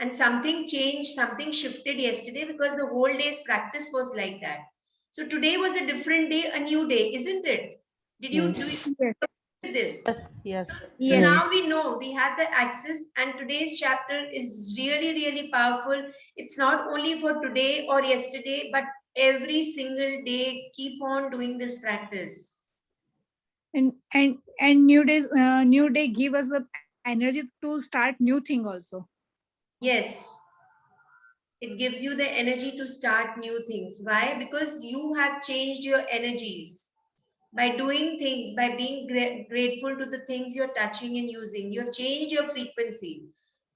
And something changed, something shifted yesterday because the whole day's practice was like that. So today was a different day, a new day, isn't it? Did you do Yes. this? Yes. So Yes. now we know we have the access, and today's chapter is really, really powerful. It's not only for today or yesterday, but every single day. Keep on doing this practice. And new day give us the energy to start new thing also. Yes. It gives you the energy to start new things. Why? Because you have changed your energies by doing things, by being grateful to the things you're touching and using. You have changed your frequency.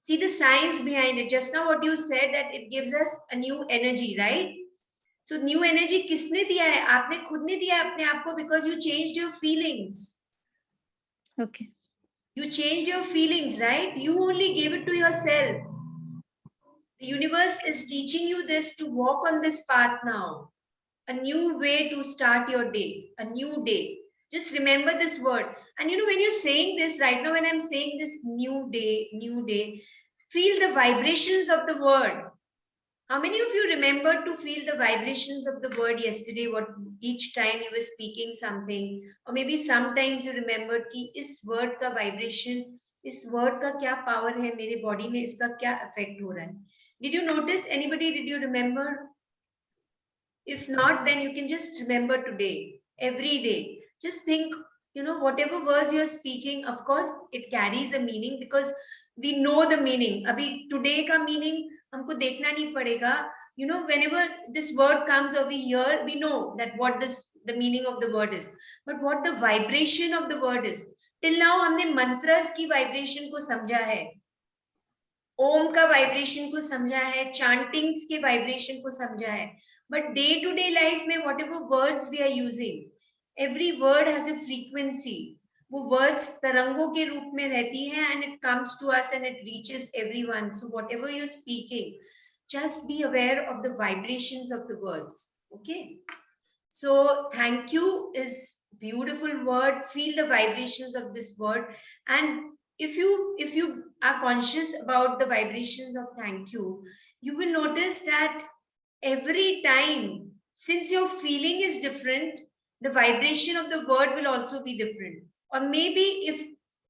See the science behind it. Just now what you said, that it gives us a new energy, right? So new energy किसने दिया है? आपने खुद ने दिया अपने आप को, because you changed your feelings. Okay. You changed your feelings, right? You only gave it to yourself. The universe is teaching you this to walk on this path now. A new way to start your day, a new day. Just remember this word. And when you're saying this right now, when I'm saying this new day, feel the vibrations of the word. How many of you remember to feel the vibrations of the word yesterday? What each time you were speaking something, or maybe sometimes you remembered कि इस word का vibration, इस word का क्या power है मेरे body में, इसका क्या effect हो रहा है? Did you notice? Anybody? Did you remember? If not, then you can just remember today, every day. Just think, whatever words you're speaking, of course, it carries a meaning because we know the meaning. Abhi today ka meaning humko dekhna nahi padega. Whenever this word comes over here, we know that what the meaning of the word is. But what the vibration of the word is. Till now, हमने mantras की vibration को समझा है. ओम का vibration को समझा है, चांटिंग्स के वाइब्रेशन को समझा है, but day to day life में whatever words we are using, every word has a frequency. वो वर्ड्स तरंगों के रूप में रहती हैं and it comes to us and it reaches everyone. So whatever you are speaking, just be aware of the vibrations of the words. Okay, so thank you is beautiful word. Feel the vibrations of this word, and if you are conscious about the vibrations of thank you, you will notice that every time, since your feeling is different, the vibration of the word will also be different. Or maybe if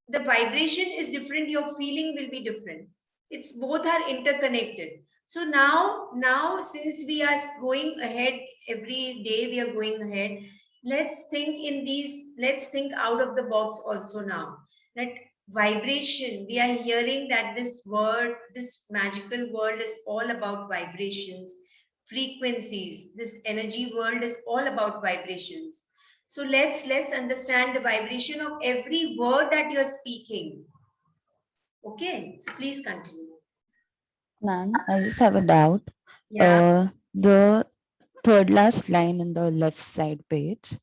the vibration is different, your feeling will be different. It's both are interconnected. So now since we are going ahead, every day we are going ahead, let's think out of the box also now. That vibration, we are hearing that this magical world is all about vibrations, frequencies. This energy world is all about vibrations. So let's understand the vibration of every word that you're speaking. Okay, so please continue. Ma'am, I just have a doubt. Yeah. The third last line in the left side page.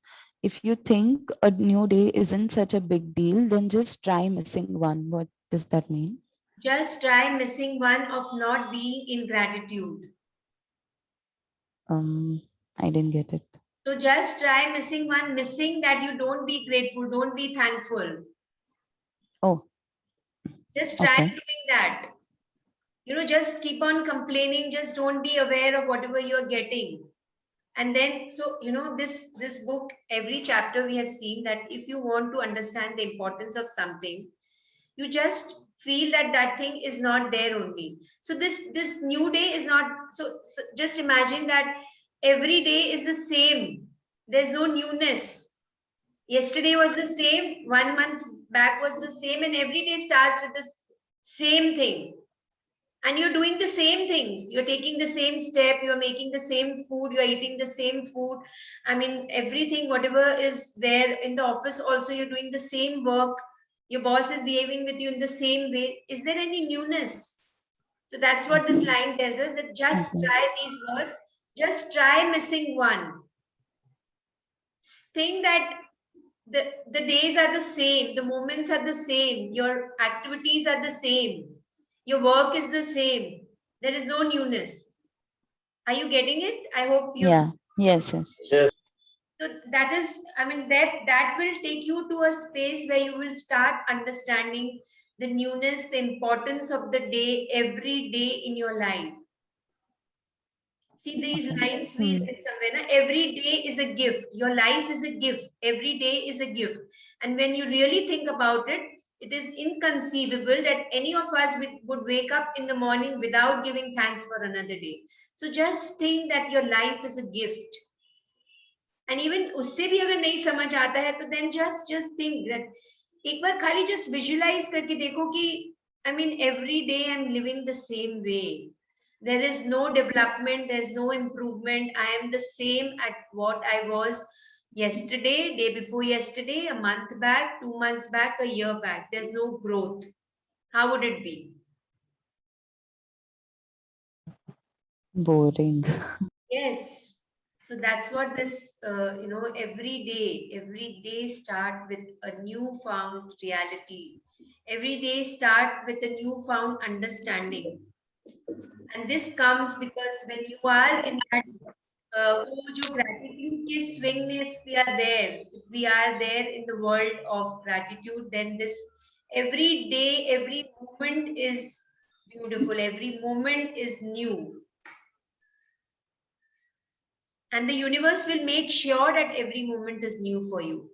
If you think a new day isn't such a big deal, then just try missing one. What does that mean? Just try missing one of not being in gratitude. I didn't get it. So just try missing one, missing that you don't be grateful, don't be thankful. Oh, Just try okay. doing that. Just keep on complaining, just don't be aware of whatever you're getting. And then, so, this book, every chapter we have seen that if you want to understand the importance of something, you just feel that that thing is not there only. So this new day is not, so just imagine that every day is the same. There's no newness. Yesterday was the same, 1 month back was the same, and every day starts with the same thing. And you're doing the same things. You're taking the same step, you're making the same food, you're eating the same food. I mean, everything, whatever is there in the office, also you're doing the same work. Your boss is behaving with you in the same way. Is there any newness? So that's what this line tells us, that just Okay. try these words, just try missing one. Think that the days are the same, the moments are the same, your activities are the same, your work is the same. There is no newness. Are you getting it? I hope you. Yeah. Yes. So that is, I mean, that will take you to a space where you will start understanding the newness, the importance of the day, every day in your life. See, these lines we read somewhere. Na? Every day is a gift. Your life is a gift. Every day is a gift. And when you really think about it, it is inconceivable that any of us would wake up in the morning without giving thanks for another day. So just think that your life is a gift. And even उससे भी अगर नहीं समझ आता है तो then just think that एक बार खाली just visualize करके देखो कि I mean every day I'm living the same way. There is no development, there's no improvement. I am the same at what I was yesterday, day before yesterday, a month back, 2 months back, a year back. There's no growth. How would it be? Boring. Yes. So that's what this, every day start with a newfound reality. Every day start with a newfound understanding. And this comes because when you are in that वो जो gratitude के swing में, if we are there in the world of gratitude, then this every day, every moment is beautiful, every moment is new. And the universe will make sure that every moment is new for you.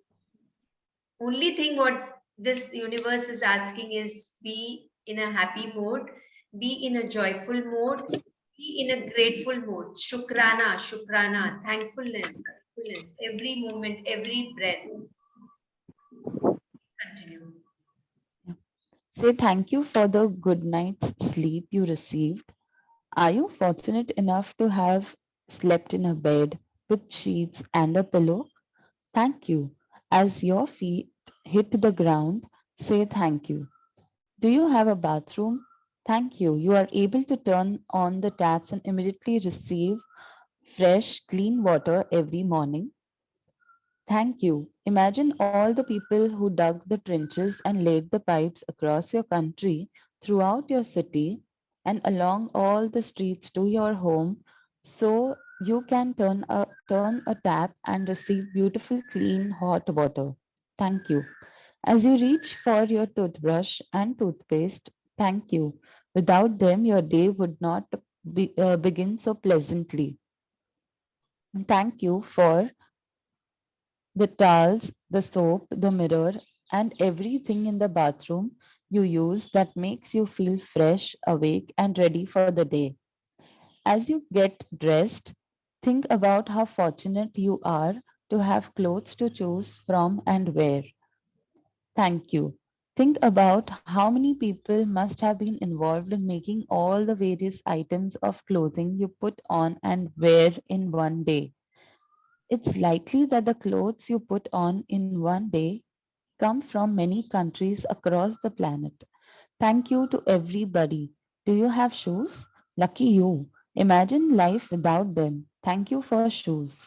Only thing what this universe is asking is be in a happy mode, be in a joyful mode, be in a grateful mode. Shukrana, thankfulness, every moment, every breath. Continue. Say thank you for the good night's sleep you received. Are you fortunate enough to have slept in a bed with sheets and a pillow? Thank you. As your feet hit the ground, say thank you. Do you have a bathroom? Thank you. You are able to turn on the taps and immediately receive fresh, clean water every morning. Thank you. Imagine all the people who dug the trenches and laid the pipes across your country, throughout your city, and along all the streets to your home, so you can turn a tap and receive beautiful, clean, hot water. Thank you. As you reach for your toothbrush and toothpaste, thank you. Without them, your day would not begin so pleasantly. Thank you for the towels, the soap, the mirror, and everything in the bathroom you use that makes you feel fresh, awake, and ready for the day. As you get dressed, think about how fortunate you are to have clothes to choose from and wear. Thank you. Think about how many people must have been involved in making all the various items of clothing you put on and wear in one day. It's likely that the clothes you put on in one day come from many countries across the planet. Thank you to everybody. Do you have shoes? Lucky you. Imagine life without them. Thank you for shoes.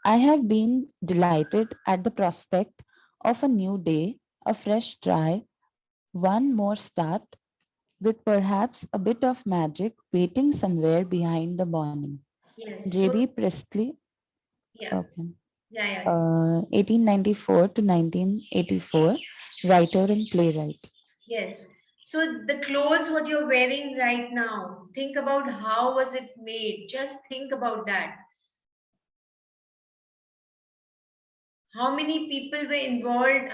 I have been delighted at the prospect of a new day, a fresh try, one more start, with perhaps a bit of magic waiting somewhere behind the morning. Yes. J.B. So Priestley, yeah, okay, yes. 1894 to 1984, writer and playwright. Yes. So the clothes what you're wearing right now, think about how was it made. Just think about that. How many people were involved, and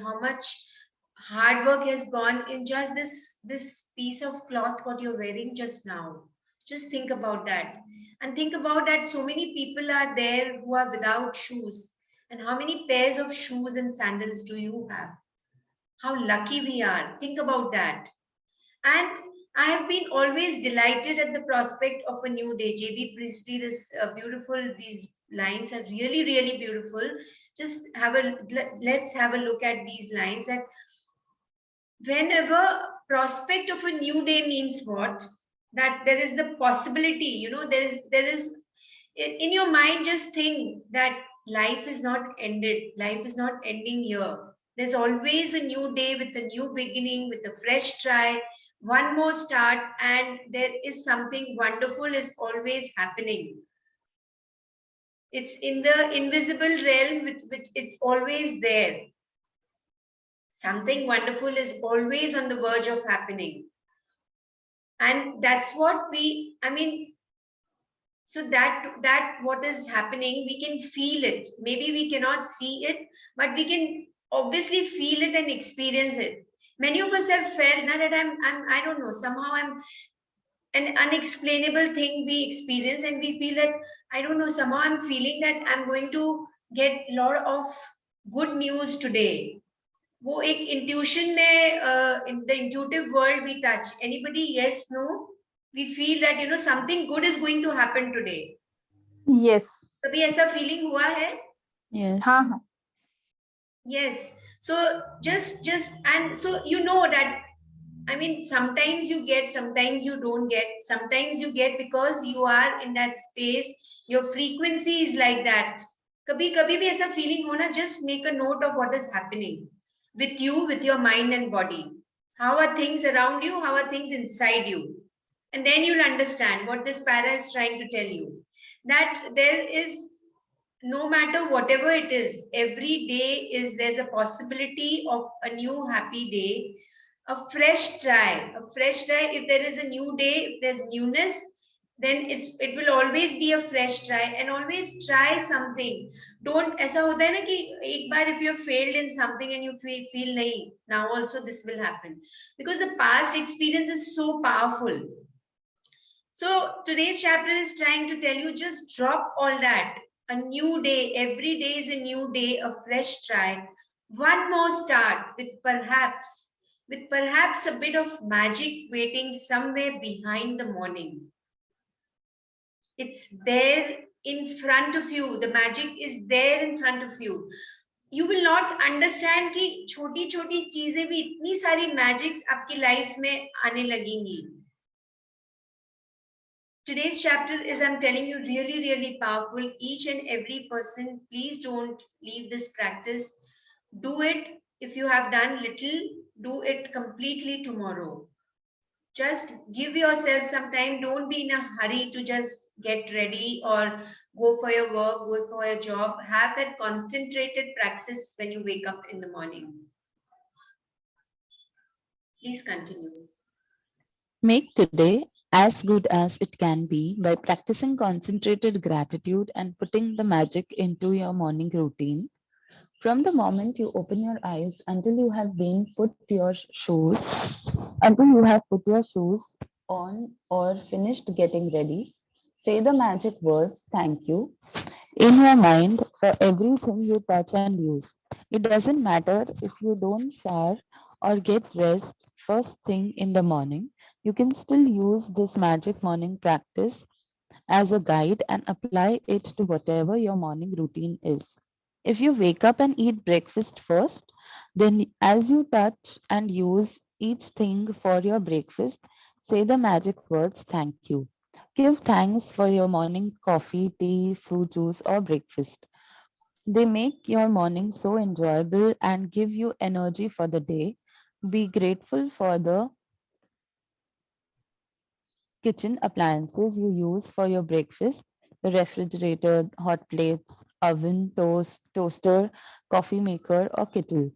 how much hard work has gone in just this piece of cloth what you're wearing just now. Just think about that. And think about that so many people are there who are without shoes. And how many pairs of shoes and sandals do you have? How lucky we are. Think about that. And I have been always delighted at the prospect of a new day. J.B. Priestley, this beautiful, these lines are really, really beautiful. Just let's have a look at these lines. That whenever prospect of a new day means what? That there is the possibility, there is in your mind, just think that life is not ended, life is not ending here. There's always a new day with a new beginning, with a fresh try, one more start, and there is something wonderful is always happening. It's in the invisible realm, which it's always there. Something wonderful is always on the verge of happening. And that's what so that what is happening, we can feel it. Maybe we cannot see it, but we can obviously feel it and experience it. Many of us have felt now that I don't know, somehow I'm an unexplainable thing we experience, and we feel that I don't know, somehow I'm feeling that I'm going to get a lot of good news today. वो एक intuition में in the intuitive world we touch. Anybody? Yes, no? We feel that something good is going to happen today. Yes. कभी ऐसा feeling हुआ है? Yes. हाँ हाँ. Yes. So just and so that sometimes you get, sometimes you don't get, sometimes you get because you are in that space, your frequency is like that. कभी कभी भी ऐसा feeling हो ना, just make a note of what is happening with you, with your mind and body. How are things around you? How are things inside you? And then you'll understand what this para is trying to tell you. That there is, no matter whatever it is, every day there's a possibility of a new happy day, a fresh try, if there is a new day, if there's newness, then it will always be a fresh try, and always try something. Don't, ऐसा होता है ना कि एक बार if you have failed in something and you feel नहीं, now also this will happen, because the past experience is so powerful. So today's chapter is trying to tell you, just drop all that. A new day, every day is a new day, a fresh try, one more start, with perhaps a bit of magic waiting somewhere behind the morning. It's there in front of you. The magic is there in front of you. You will not understand कि छोटी छोटी चीजें भी इतनी सारी magics आपकी life में आने लगेंगी. Today's chapter is, I'm telling you, really, really powerful. Each and every person, please don't leave this practice. Do it. If you have done little, do it completely tomorrow. Just give yourself some time. Don't be in a hurry to just get ready or go for your work, go for your job. Have that concentrated practice when you wake up in the morning. Please continue. Make today as good as it can be by practicing concentrated gratitude and putting the magic into your morning routine. From the moment you open your eyes until you have put your shoes on or finished getting ready, say the magic words thank you in your mind for everything you touch and use. It doesn't matter if you don't shower or get dressed first thing in the morning, you can still use this magic morning practice as a guide and apply it to whatever your morning routine is. If you wake up and eat breakfast first, then as you touch and use each thing for your breakfast, say the magic words thank you. Give thanks for your morning coffee, tea, fruit juice, or breakfast. They make your morning so enjoyable and give you energy for the day. Be grateful for the kitchen appliances you use for your breakfast: the refrigerator, hot plates, oven, toaster, coffee maker, or kettle.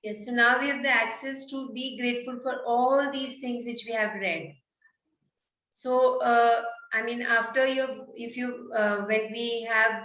Yes, so now we have the access to be grateful for all these things which we have read. So, I mean, after when we have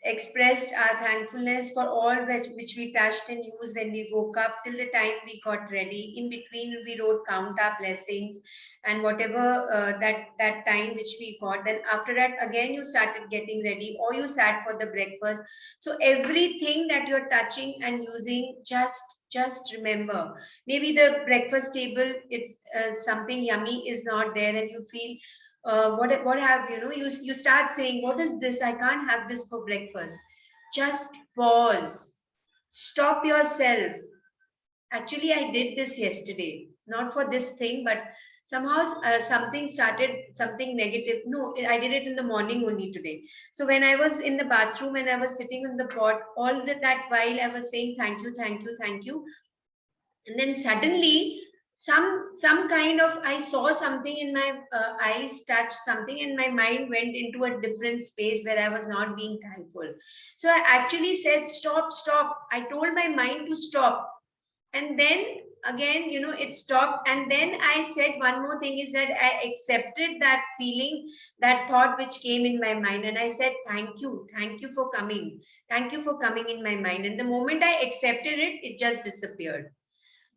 expressed our thankfulness for all which we touched and used when we woke up till the time we got ready. In between, we wrote count our blessings and whatever that time which we got. Then after that, again you started getting ready or you sat for the breakfast. So everything that you're touching and using, just remember. Maybe the breakfast table, it's something yummy is not there, and you feel what have you start saying, what is this, I can't have this for breakfast. Just pause, stop yourself. Actually, I did this yesterday, not for this thing, but somehow something started, something negative. No, I did it in the morning only today. So when I was in the bathroom and I was sitting on the pot, all that while I was saying thank you, thank you, thank you, and then suddenly some kind of, I saw something in my eyes, touched something, and my mind went into a different space where I was not being thankful. So I actually said stop, stop. I told my mind to stop, and then again it stopped. And then I said one more thing, is that I accepted that feeling, that thought which came in my mind, and I said thank you, thank you for coming, thank you for coming in my mind. And the moment I accepted it, it just disappeared.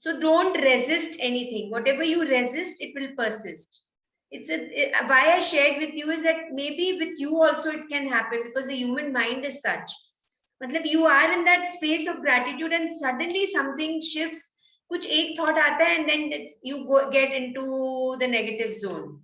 So don't resist anything. Whatever you resist, it will persist. Why I shared with you is that maybe with you also it can happen, because the human mind is such. मतलब you are in that space of gratitude and suddenly something shifts. कुछ एक thought आता है and then you get into the negative zone.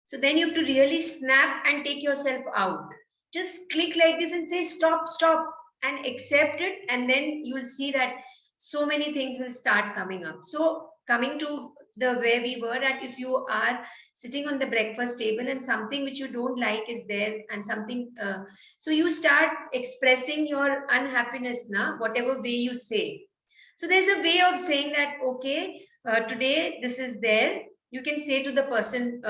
So then you have to really snap and take yourself out. Just click like this and say stop, stop, and accept it, and then you will see that so many things will start coming up. So coming to the where we were at, if you are sitting on the breakfast table and something which you don't like is there, and something so you start expressing your unhappiness now, whatever way you say. So there's a way of saying that, okay, today this is there. You can say to the person,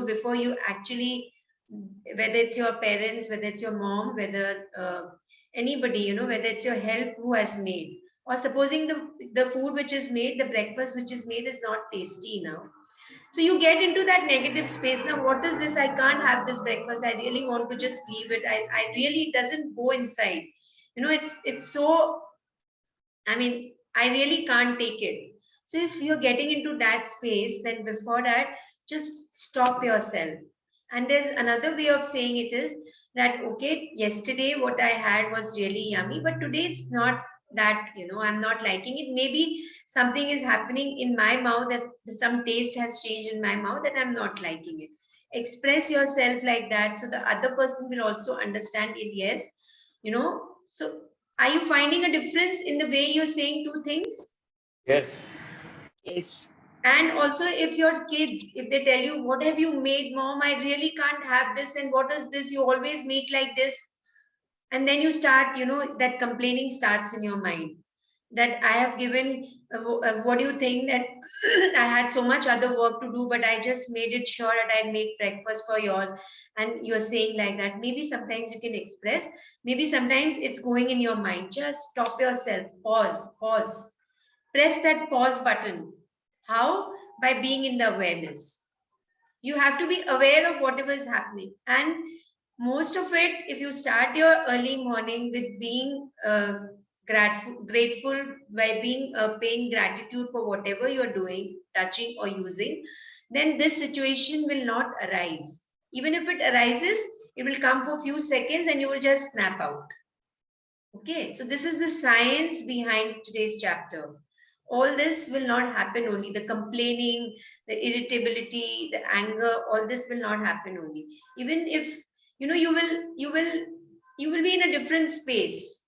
before you actually, whether it's your parents, whether it's your mom, whether anybody, whether it's your help who has made, or supposing the food which is made, the breakfast which is made is not tasty enough. So you get into that negative space. Now, what is this? I can't have this breakfast. I really want to just leave it. I really, it doesn't go inside. It's so, I mean, I really can't take it. So if you're getting into that space, then before that, just stop yourself. And there's another way of saying it is that, okay, yesterday what I had was really yummy, but today it's not that, I'm not liking it. Maybe something is happening in my mouth, that some taste has changed in my mouth, that I'm not liking it. Express yourself like that so the other person will also understand it. Yes, so are you finding a difference in the way you're saying two things? Yes. Yes. And also, if your kids, if they tell you, what have you made, mom? I really can't have this. And what is this? You always make like this. And then you start, that complaining starts in your mind. That I have given, what do you think, that I had so much other work to do, but I just made it sure that I made breakfast for you all. And you're saying like that. Maybe sometimes you can express, maybe sometimes it's going in your mind. Just stop yourself, pause. Press that pause button. How? By being in the awareness. You have to be aware of whatever is happening. And most of it, if you start your early morning with being grateful by being paying gratitude for whatever you're doing, touching or using, then this situation will not arise. Even if it arises, it will come for a few seconds and you will just snap out. Okay, so this is the science behind today's chapter. All this will not happen only. The complaining, the irritability, the anger, all this will not happen only. Even if you will you will be in a different space.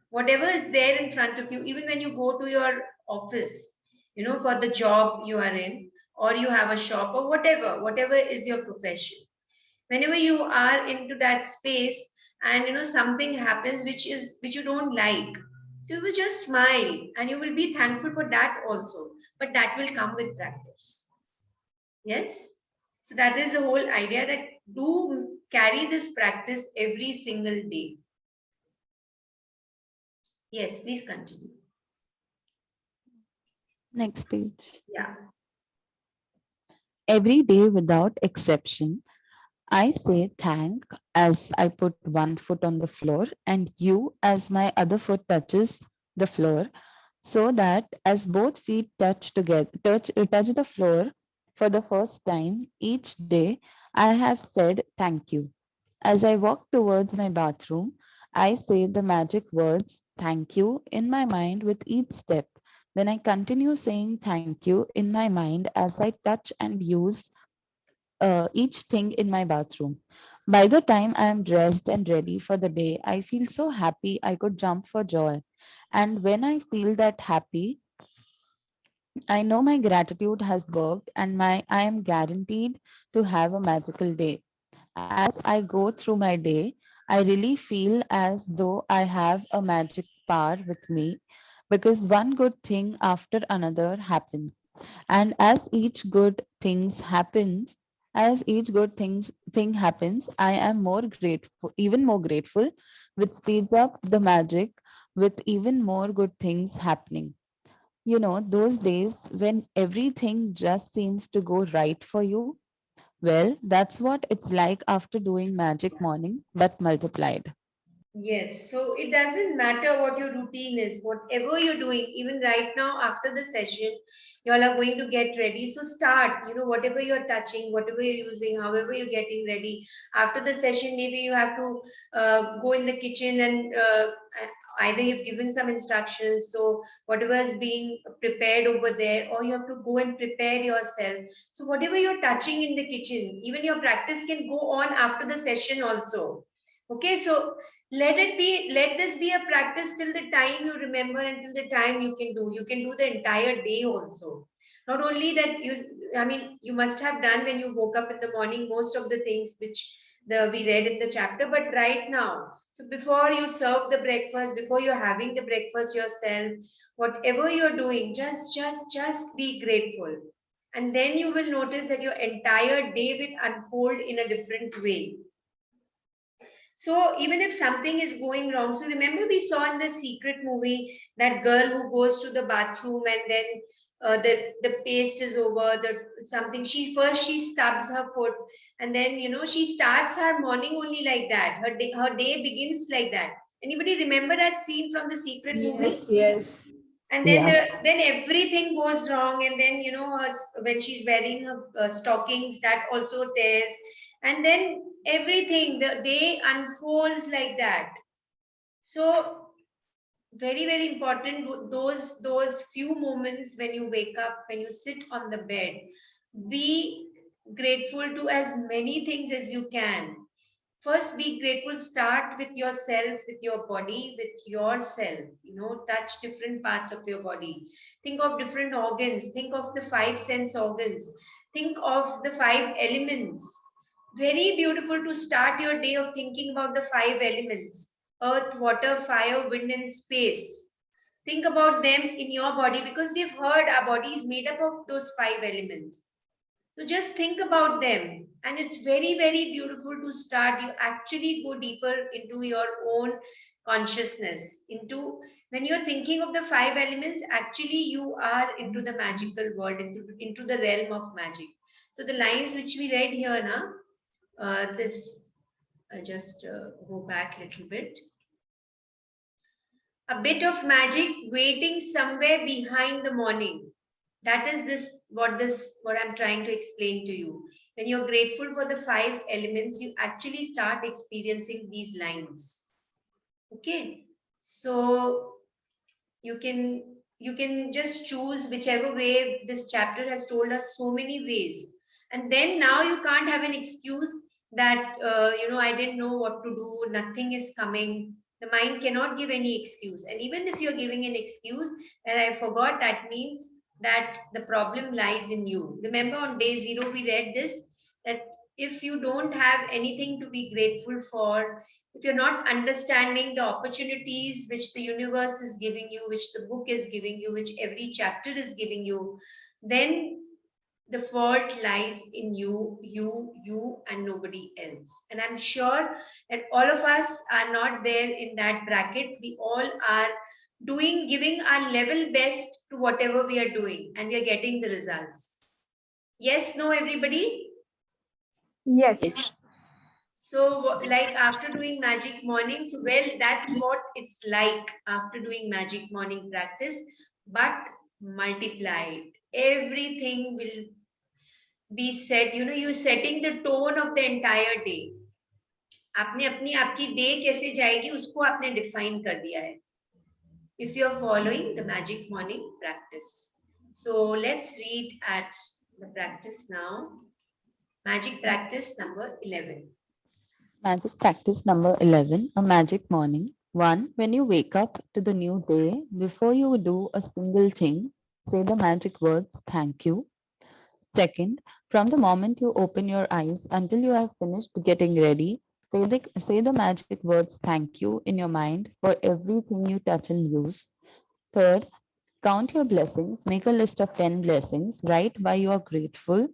Whatever is there in front of you, even when you go to your office, for the job you are in, or you have a shop, or whatever is your profession. Whenever you are into that space, and something happens which you don't like, so you will just smile and you will be thankful for that also, but that will come with practice. Yes. So that is the whole idea, that do carry this practice every single day. Yes, please continue. Next page. Yeah. Every day without exception, I say thank as I put one foot on the floor and you as my other foot touches the floor, so that as both feet touch the floor for the first time each day, I have said thank you. As I walk towards my bathroom, I say the magic words thank you in my mind with each step. Then I continue saying thank you in my mind as I touch and use each thing in my bathroom. By the time I am dressed and ready for the day, I feel so happy I could jump for joy. And when I feel that happy, I know my gratitude has worked and I am guaranteed to have a magical day. As I go through my day, I really feel as though I have a magic power with me because one good thing after another happens. And as each good thing happens, I am more grateful, even more grateful, which speeds up the magic with even more good things happening. Those days when everything just seems to go right for you, well, that's what it's like after doing Magic Morning, but multiplied. Yes, so it doesn't matter what your routine is, whatever you're doing, even right now after the session, you all are going to get ready. So start, whatever you're touching, whatever you're using, however you're getting ready. After the session, maybe you have to go in the kitchen and either you've given some instructions, so whatever is being prepared over there, or you have to go and prepare yourself. So whatever you're touching in the kitchen, even your practice can go on after the session also. Okay, so let this be a practice till the time you remember, until the time you can do the entire day also. Not only that, you must have done when you woke up in the morning most of the things which we read in the chapter, but right now, so before you serve the breakfast, before you're having the breakfast yourself, whatever you're doing, just be grateful, and then you will notice that your entire day will unfold in a different way. So even if something is going wrong, so remember we saw in the Secret movie that girl who goes to the bathroom and then the paste is over, the something, she stubs her foot, and then she starts her morning only like that. Her day begins like that. Anybody remember that scene from the Secret movie? Yes, yes. And then Yeah. then everything goes wrong, and then when she's wearing her stockings, that also tears, and then everything, the day unfolds like that. So very, very important, those few moments when you wake up, when you sit on the bed, be grateful to as many things as you can. First, be grateful. Start with yourself, with your body, with yourself. Touch different parts of your body. Think of different organs. Think of the five sense organs. Think of the five elements. Very beautiful to start your day of thinking about the five elements: earth, water, fire, wind, and space. Think about them in your body, because we've heard our body is made up of those five elements. So just think about them, and it's very, very beautiful to start. You actually go deeper into your own consciousness. When you're thinking of the five elements, actually you are into the magical world, into the realm of magic. So the lines which we read here, just go back a little bit. A bit of magic waiting somewhere behind the morning. That is what I'm trying to explain to you. When you're grateful for the five elements, you actually start experiencing these lines. Okay, so you can just choose whichever way. This chapter has told us so many ways, and then now you can't have an excuse that, I didn't know what to do, nothing is coming. The mind cannot give any excuse. And even if you're giving an excuse, and I forgot, that means that the problem lies in you. Remember on day 0, we read this, that if you don't have anything to be grateful for, if you're not understanding the opportunities which the universe is giving you, which the book is giving you, which every chapter is giving you, then the fault lies in you, and nobody else. And I'm sure that all of us are not there in that bracket. We all are giving our level best to whatever we are doing, and we are getting the results. Yes, no, everybody? Yes. So, like after doing magic mornings, well, that's what it's like after doing magic morning practice, but multiplied. Everything will be set. You're setting the tone of the entire day. आपने अपनी आपकी day कैसे जाएगी उसको आपने define कर दिया है. If you're following the magic morning practice. So let's read at the practice now. Magic practice number 11. Magic practice number 11, a magic morning. 1. When you wake up to the new day, before you do a single thing, say the magic words, thank you. Second, from the moment you open your eyes until you have finished getting ready, say the magic words, thank you, in your mind for everything you touch and use. Third, count your blessings, make a list of 10 blessings, write why you are grateful,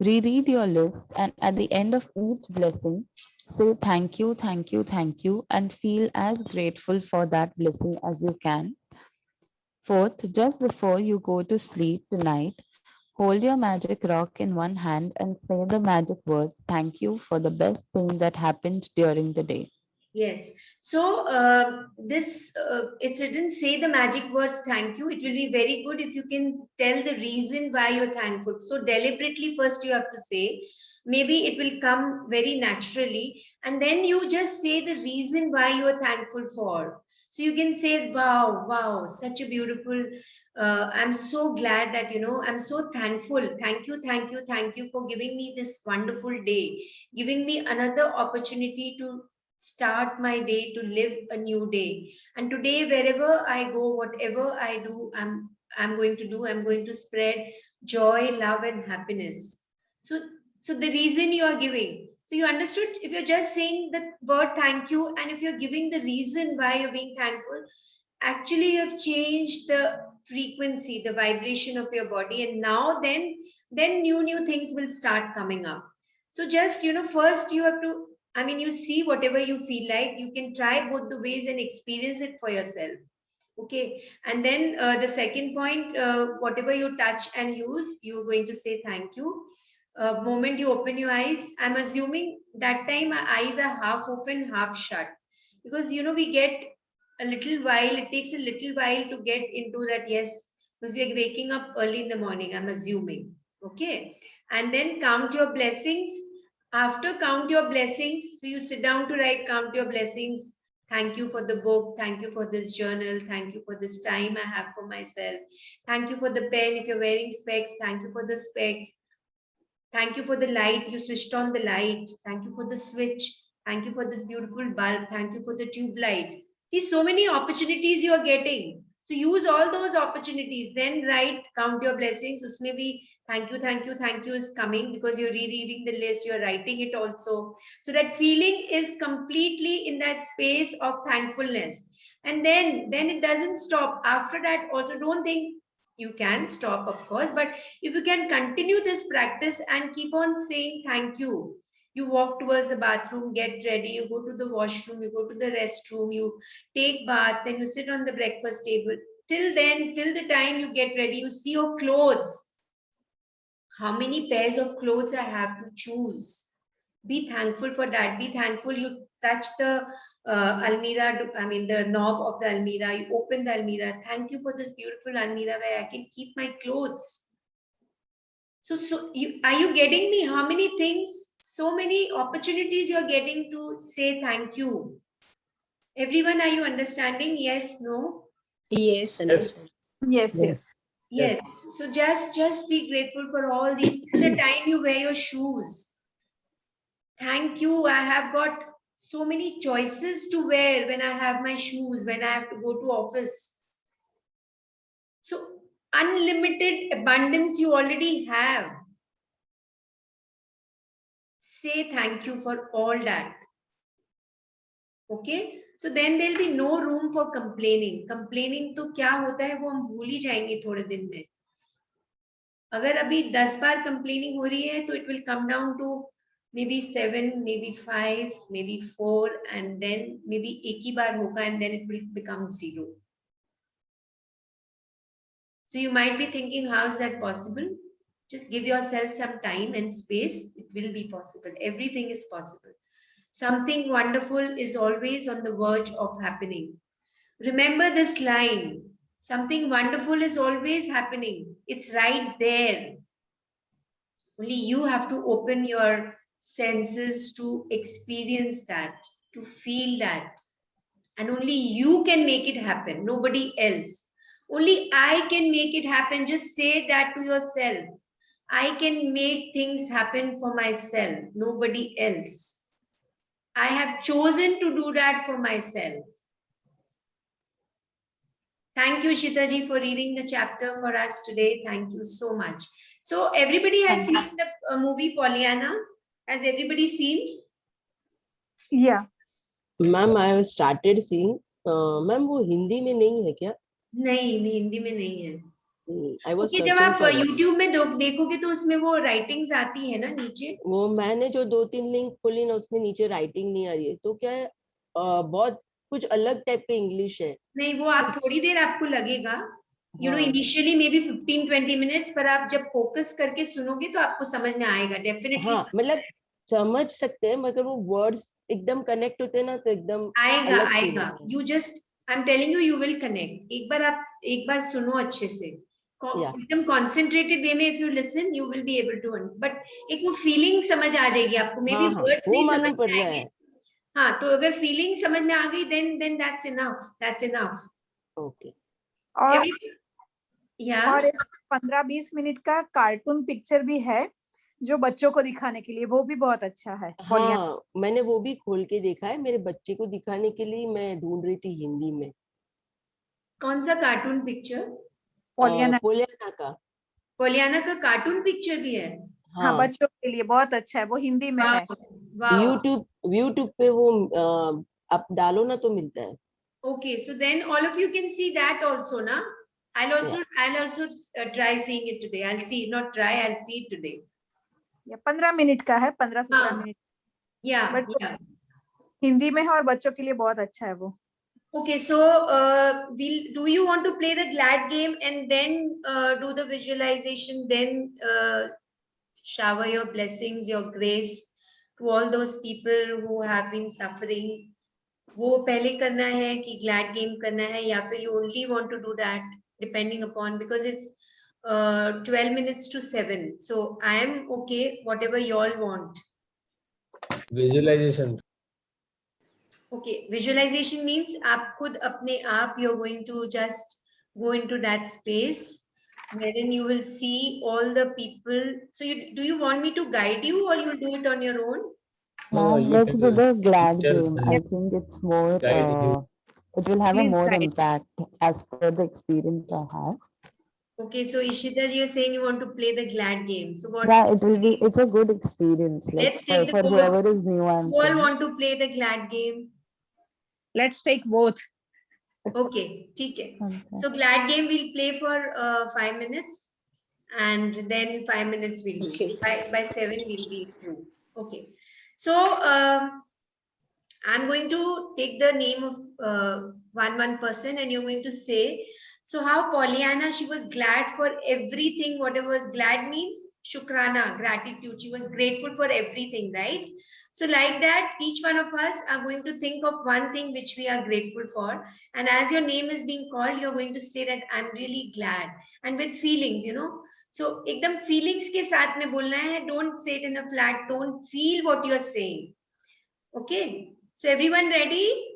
reread your list, and at the end of each blessing, say thank you, thank you, thank you, and feel as grateful for that blessing as you can. Fourth, just before you go to sleep tonight, hold your magic rock in one hand and say the magic words, thank you for the best thing that happened during the day. Yes. So it didn't say the magic words thank you. It will be very good if you can tell the reason why you're thankful. So deliberately first you have to say, maybe it will come very naturally, and then you just say the reason why you are thankful for. So you can say, wow, such a beautiful, I'm so glad that, I'm so thankful. Thank you for giving me this wonderful day, giving me another opportunity to start my day, to live a new day. And today, wherever I go, whatever I do, I'm going to spread joy, love, and happiness. So the reason you are giving. So you understood, if you're just saying the word thank you, and if you're giving the reason why you're being thankful, actually you have changed the frequency, the vibration of your body, and now then new things will start coming up. So just, first you have to, you see whatever you feel like, you can try both the ways and experience it for yourself. Okay. And then the second point, whatever you touch and use, you're going to say thank you. Moment you open your eyes, I'm assuming that time my eyes are half open, half shut. Because, we get a little while, it takes a little while to get into that, yes, because we are waking up early in the morning, I'm assuming. Okay. And then count your blessings. After count your blessings, so you sit down to write, count your blessings. Thank you for the book. Thank you for this journal. Thank you for this time I have for myself. Thank you for the pen. If you're wearing specs, thank you for the specs. Thank you for the light. You switched on the light. Thank you for the switch. Thank you for this beautiful bulb. Thank you for the tube light. See, so many opportunities you are getting. So use all those opportunities. Then write, count your blessings. Usme bhi thank you is coming because you're rereading the list. You're writing it also. So that feeling is completely in that space of thankfulness. And then it doesn't stop. After that, also don't think you can stop, of course, but if you can continue this practice and keep on saying thank you. You walk towards the bathroom, get ready, you go to the washroom, you go to the restroom, you take bath, then you sit on the breakfast table. Till then, till the time you get ready, you see your clothes. How many pairs of clothes I have to choose? Be thankful for that. Be thankful you touch the almirah, the knob of the almirah, you open the almirah. Thank you for this beautiful almirah where I can keep my clothes. So are you getting me? How many things, so many opportunities you're getting to say thank you. Everyone, are you understanding? Yes, no? Yes, understand. Yes. Yes. So just be grateful for all these. The time you wear your shoes. Thank you. I have got so many choices to wear when I have my shoes, when I have to go to office. So unlimited abundance you already have. Say thank you for all that. Okay? So then there'll be no room for complaining. Complaining तो क्या होता है वो हम भूल ही जाएंगे थोड़े दिन में. अगर अभी 10 बार complaining हो रही है तो it will come down to maybe 7, maybe 5, maybe 4, and then maybe एक ही बार होगा and then it will become 0. So you might be thinking, how is that possible? Just give yourself some time and space. It will be possible. Everything is possible. Something wonderful is always on the verge of happening. Remember this line. Something wonderful is always happening. It's right there. Only you have to open your senses to experience that, to feel that. And only you can make it happen, nobody else. Only I can make it happen. Just say that to yourself. I can make things happen for myself, nobody else. I have chosen to do that for myself. Thank you, Shitaji, for reading the chapter for us today. Thank you so much. So everybody has seen the movie Pollyanna. Has everybody seen? Yeah. Ma'am I have started seeing. Ma'am वो हिंदी में नहीं है क्या? नहीं, हिंदी में नहीं है. I was जब आप YouTube में देखोगे तो उसमें वो राइटिंग्स आती है ना नीचे. वो मैंने जो 2-3 लिंक खोली ना उसमें नीचे राइटिंग नहीं आ रही है तो क्या है बहुत कुछ अलग टाइप का इंग्लिश है. नहीं, वो आप थोड़ी देर आपको लगेगा. You know, initially maybe 15-20 minutes, पर आप जब फोकस करके सुनोगे तो आपको समझ में आएगा डेफिनेटली. हाँ, मतलब समझ सकते हैं मगर वो वर्ड्स एकदम कनेक्ट होते हैं ना तो एकदम आएगा. You just, I'm telling you, you will connect. एक बार सुनो अच्छे से. एकदम concentrated way में if you listen, you will be able to. But एक वो feeling समझ आ जाएगी आपको. Maybe words नहीं समझ में आएंगे. हाँ, तो अगर feeling समझ में आ गई, then that's enough. That's enough. Okay. और 15-20 मिनट का कार्टून पिक्चर भी है जो बच्चों को दिखाने के लिए, वो भी बहुत अच्छा है. हाँ, मैंने वो भी खोल के देखा है. मेरे बच्चे को दिखाने के लिए मैं ढूंढ रही थी हिंदी में. कौन सा कार्टून पिक्चर? पोलियाना का कार्टून पिक्चर भी है. हाँ, बच्चों के लिए बहुत अच्छा है. वो हिंदी में है. YouTube पे वो आप डालो ना तो मिलता है. Okay, so then all of you can see that also, na? I'll also try seeing it today. I'll see it today. 15 minute का है, 15-17 मिनट. Yeah. हिंदी में है और बच्चों के लिए बहुत अच्छा है वो. Okay, so do you want to play the glad game and then do the visualization, then shower your blessings, your grace to all those people who have been suffering? वो पहले करना है कि glad game करना है, या फिर you only want to do that depending upon, because it's 12 minutes to 7. So I am okay, whatever you all want. Visualization. Okay, visualization means आप खुद अपने आप you're going to just go into that space wherein you will see all the people. So do you want me to guide you or you'll do it on your own? Let's do the glad game. I think it's more, it will have a more impact as per the experience I have. Okay, so Ishita ji, you're saying you want to play the glad game. So what? Yeah, it's a good experience. Like, let's take for whoever is new. Who all want to play the glad game? Let's take both. Okay, ठीक है. So glad game we'll play for 5 minutes, and then 5 minutes we'll do. Okay. By 7 we'll be through. Okay. So I'm going to take the name of one person, and you're going to say, so how Pollyanna, she was glad for everything. Whatever was glad means shukrana, gratitude. She was grateful for everything, right? So like that, each one of us are going to think of one thing which we are grateful for. And as your name is being called, you're going to say that I'm really glad. And with feelings, you know. So ekdam feelings ke saath mein bolna hai. Don't say it in a flat tone. Feel what you're saying. Okay. So everyone ready?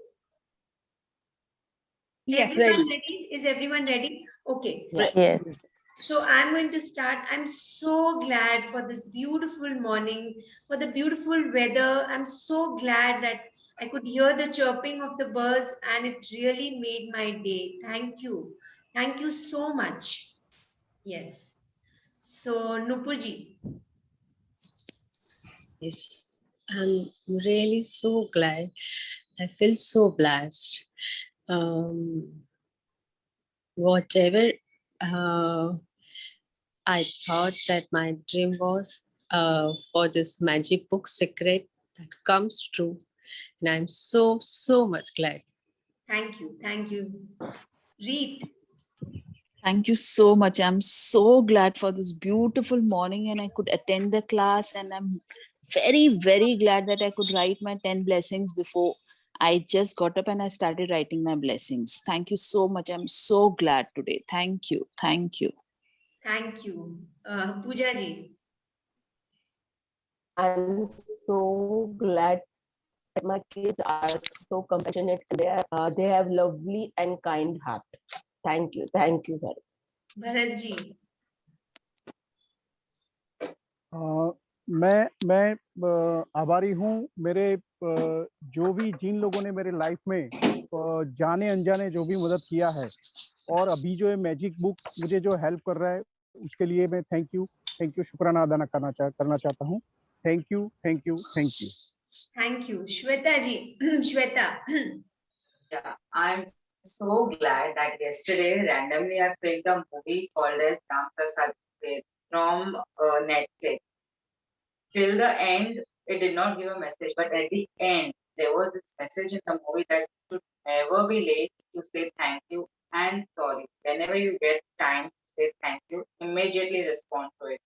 Yes. Everyone ready? Is everyone ready? Okay. Yes. So I'm going to start. I'm so glad for this beautiful morning, for the beautiful weather. I'm so glad that I could hear the chirping of the birds and it really made my day. Thank you. Thank you so much. Yes. So Nupurji. Yes, I'm really so glad. I feel so blessed. Whatever I thought that my dream was for this magic book secret that comes true. And I'm so, so much glad. Thank you. Thank you. Reet. Thank you so much. I'm so glad for this beautiful morning and I could attend the class, and I'm very, very glad that I could write my 10 blessings before I just got up and I started writing my blessings. Thank you so much. I'm so glad today. Thank you. Thank you. Thank you. Pooja ji. I'm so glad that my kids are so compassionate. They have lovely and kind heart. Thank you. Thank you very much. Bharat ji. मैं आभारी हूँ मेरे जो भी जिन लोगों ने मेरे life में जाने अनजाने जो भी मदद किया है, और अभी जो है मैजिक बुक मुझे जो हेल्प कर रहा है उसके लिए मैं थैंक यू शुक्राना अदा करना चाहता हूँ. Thank you. Thank you. Shweta ji. Shweta. Yeah, I'm so glad that yesterday randomly I picked a movie called as Ram Prasad from Netflix. Till the end, it did not give a message, but at the end, there was this message in the movie that you should never be late to say thank you and sorry. Whenever you get time to say thank you, immediately respond to it.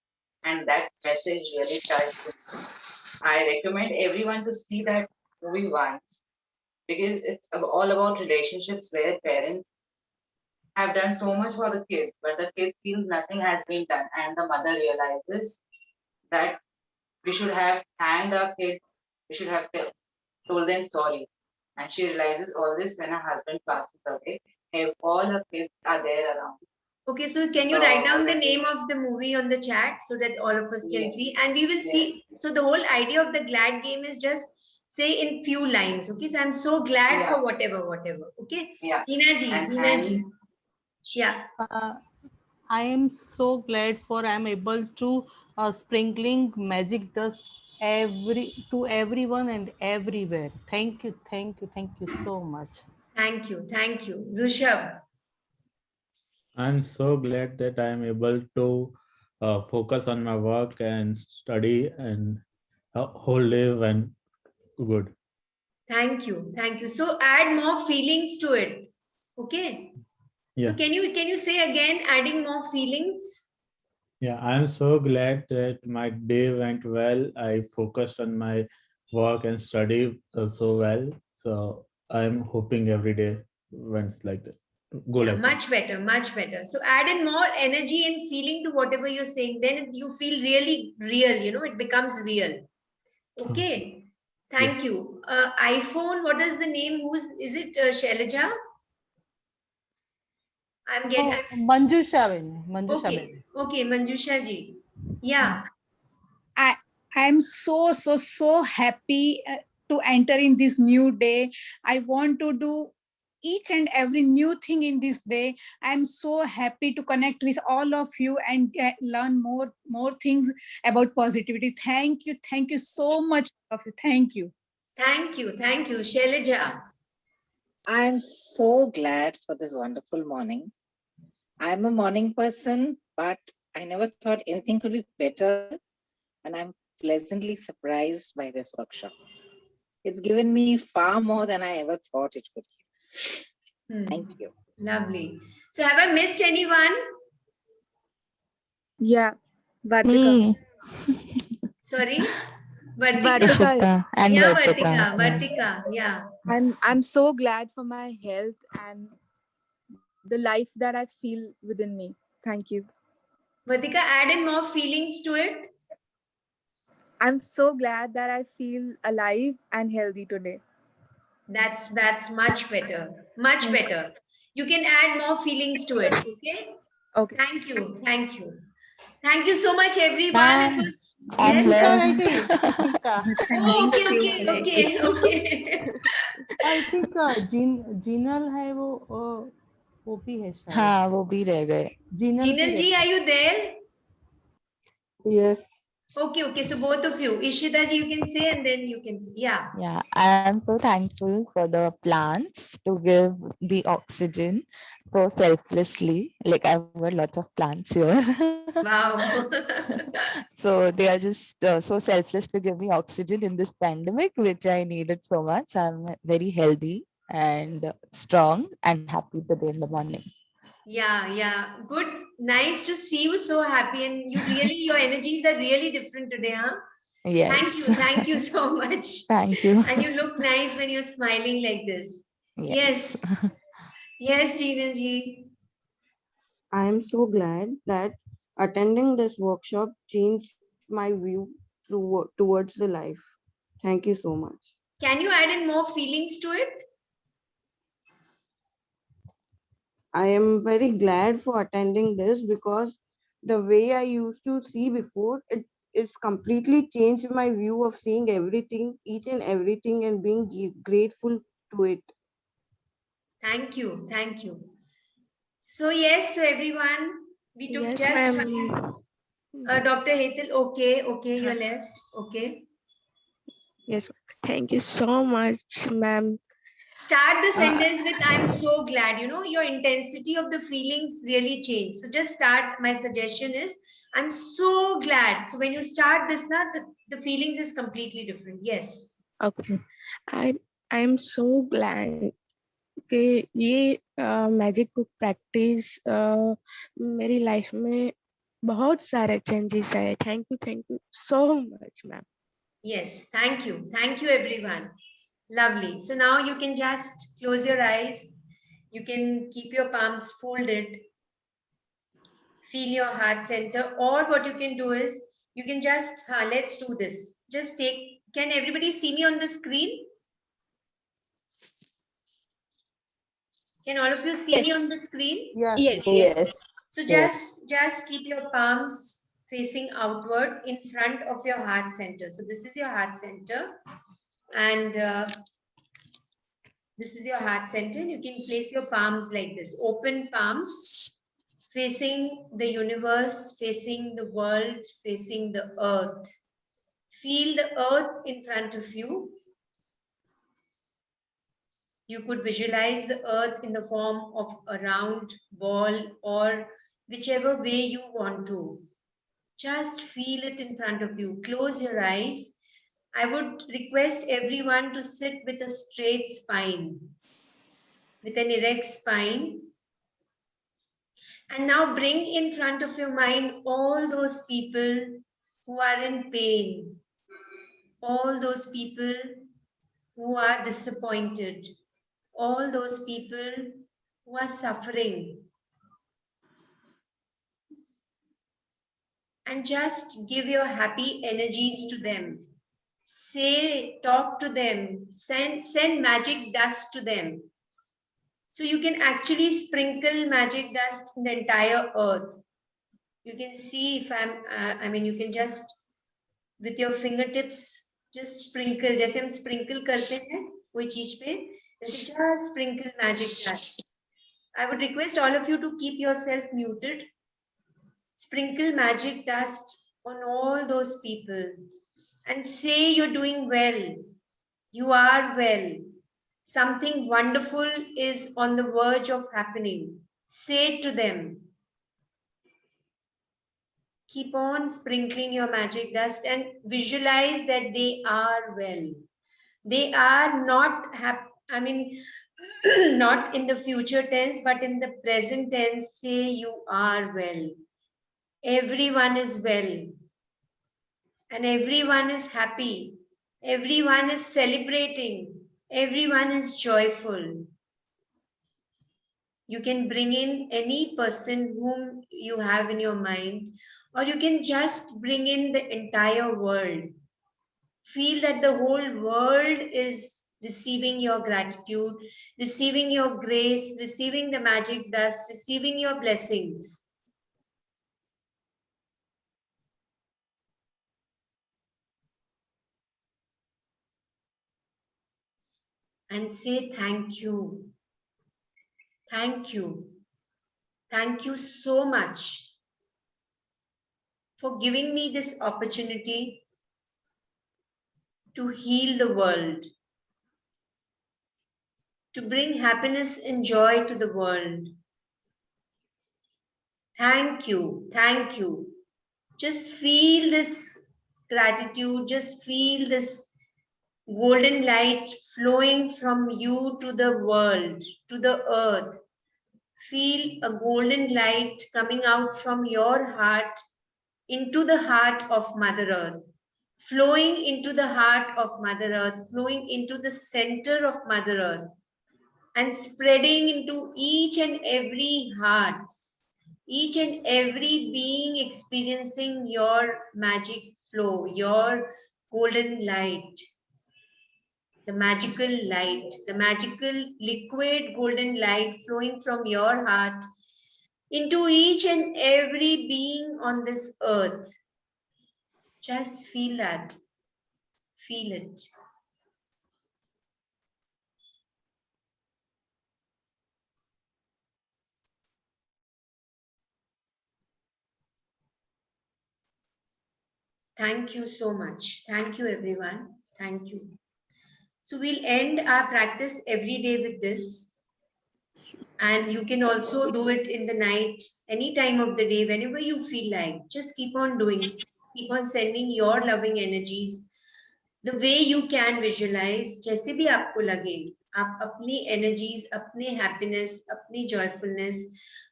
And that message really touched me. I recommend everyone to see that movie once, because it's all about relationships where parents have done so much for the kids, but the kid feels nothing has been done, and the mother realizes that we should have thanked our kids, we should have told them sorry. And she realizes all this when her husband passes away. If all her kids are there around. Okay, so can you write down the name of the movie on the chat so that all of us can see, and we will see. So the whole idea of the glad game is just say in few lines. Okay, so I'm so glad for whatever. Okay. Yeah. Hina ji. Yeah. I am so glad for I'm able to sprinkling magic dust to everyone and everywhere. Thank you so much. Thank you. Rishabh. I'm so glad that I'm able to focus on my work and study, and whole day went good. Thank you. So add more feelings to it. Okay. Yeah. So can you say again, adding more feelings? Yeah, I'm so glad that my day went well. I focused on my work and study so well. So I'm hoping every day went like that. Go like Much better. So add in more energy and feeling to whatever you're saying. Then you feel really real. It becomes real. Okay. Thank you. iPhone. What is the name? Is it Shailaja? I'm getting. Manjusha. Okay, Manjusha ji. Yeah. I'm so happy to enter in this new day. I want to do each and every new thing in this day. I'm so happy to connect with all of you and learn more things about positivity. Thank you so much of you. Thank you. Thank you, Shailaja. I'm so glad for this wonderful morning. I'm a morning person, but I never thought anything could be better, and I'm pleasantly surprised by this workshop. It's given me far more than I ever thought it could give. Thank you. Lovely. So have I missed anyone? Yeah, Vartika. Sorry? Ishita and Vartika. Yeah. I'm so glad for my health and the life that I feel within me. Thank you. Vartika, add in more feelings to it. I'm so glad that I feel alive and healthy today. That's much better. Much better. You can add more feelings to it. Okay. Okay. Thank you. Thank you. Thank you so much, everyone. It was I'm yes. blessed. Ishita. Oh, okay, okay, okay. I think Jinal है वो भी है शायद हाँ वो भी रह गए. जिनल भी Jinal ji, रह are you there? Yes. Okay, okay. So both of you, Ishita ji, you can say, and then you can say. Yeah. Yeah, I am so thankful for the plants to give the oxygen so selflessly. Like I've got lots of plants here. Wow. So they are just so selfless to give me oxygen in this pandemic, which I needed so much. I'm very healthy and strong and happy today in the morning. Yeah, yeah. Good. Nice to see you so happy, and you really, your energies are really different today, huh? Yes. Thank you so much. Thank you. And you look nice when you're smiling like this. Yes. Yes, Jinal ji. I am so glad that attending this workshop changed my view towards the life. Thank you so much. Can you add in more feelings to it? I am very glad for attending this because the way I used to see before, it's completely changed my view of seeing everything, each and everything, and being grateful to it. Thank you. Thank you. So yes, so everyone, we took Yes, just ma'am. Dr. Hetal, okay, you're left. Okay. Yes, thank you so much, ma'am. Start the sentence with I'm so glad. You know, your intensity of the feelings really changed. So just start. My suggestion is I'm so glad. So when you start this now, the feelings is completely different. Yes. Okay, I am so glad कि ये magic book practice मेरी life में बहुत सारे changes आए. Thank you so much ma'am. Yes, thank you everyone. Lovely. So now you can just close your eyes. You can keep your palms folded. Feel your heart center, or what you can do is you can just let's do this. Just take, can everybody see me on the screen? Can all of you see me on the screen? Yes. So Yes. just keep your palms facing outward in front of your heart center. So this is your heart center, and this is your heart center. You can place your palms like this, open palms, facing the universe, facing the world, facing the earth. Feel the earth in front of you. You could visualize the earth in the form of a round ball or whichever way you want to. Just feel it in front of you. Close your eyes. I would request everyone to sit with a straight spine, with an erect spine. And now bring in front of your mind all those people who are in pain, all those people who are disappointed, all those people who are suffering. And just give your happy energies to them. Say, talk to them, send magic dust to them. So you can actually sprinkle magic dust in the entire earth. You can see if you can just, with your fingertips, just sprinkle, जैसे हम sprinkle करते हैं कोई चीज पे, जैसे just sprinkle magic dust. I would request all of you to keep yourself muted. Sprinkle magic dust on all those people and say you're doing well. You are well. Something wonderful is on the verge of happening. Say it to them. Keep on sprinkling your magic dust and visualize that they are well. They are not not in the future tense, but in the present tense, say you are well. Everyone is well. And everyone is happy. Everyone is celebrating. Everyone is joyful. You can bring in any person whom you have in your mind, or you can just bring in the entire world. Feel that the whole world is receiving your gratitude, receiving your grace, receiving the magic dust, receiving your blessings. and say thank you. Thank you. Thank you so much for giving me this opportunity to heal the world, to bring happiness and joy to the world. Thank you. Thank you. Just feel this gratitude. Just feel this golden light flowing from you to the world, to the earth. Feel a golden light coming out from your heart into the heart of Mother Earth, flowing into the heart of Mother Earth, flowing into the center of Mother Earth, and spreading into each and every heart, each and every being experiencing your magic flow, your golden light, the magical light, the magical liquid golden light flowing from your heart into each and every being on this earth. Just feel that. Feel it. Thank you so much. Thank you, everyone. Thank you. So we'll end our practice every day with this. And you can also do it in the night, any time of the day, whenever you feel like. Just keep on doing. Keep on sending your loving energies the way you can visualize. जैसे भी आपको लगे, आप अपनी energies, अपने happiness, अपनी joyfulness,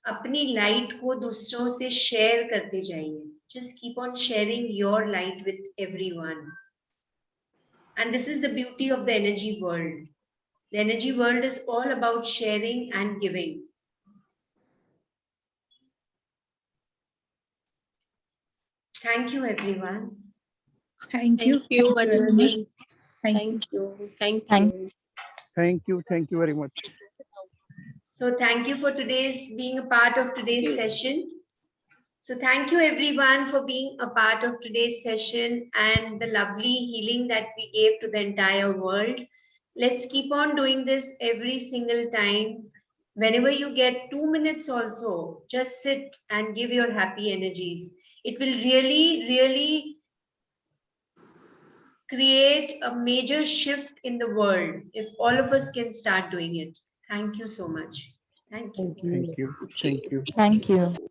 अपनी light को दूसरों से share करते जाइए. Just keep on sharing your light with everyone. And this is the beauty of the energy world. The energy world is all about sharing and giving. Thank you, everyone. Thank you. Thank you, Thank you very Madhuri. much. Thank you. Thank you. Thank Thank you. Thank you very much. So thank you for being a part of today's session. So thank you everyone for being a part of today's session and the lovely healing that we gave to the entire world. Let's keep on doing this every single time. Whenever you get 2 minutes also, just sit and give your happy energies. It will really, really create a major shift in the world if all of us can start doing it. Thank you so much. Thank you. Thank you. Thank you. Thank you.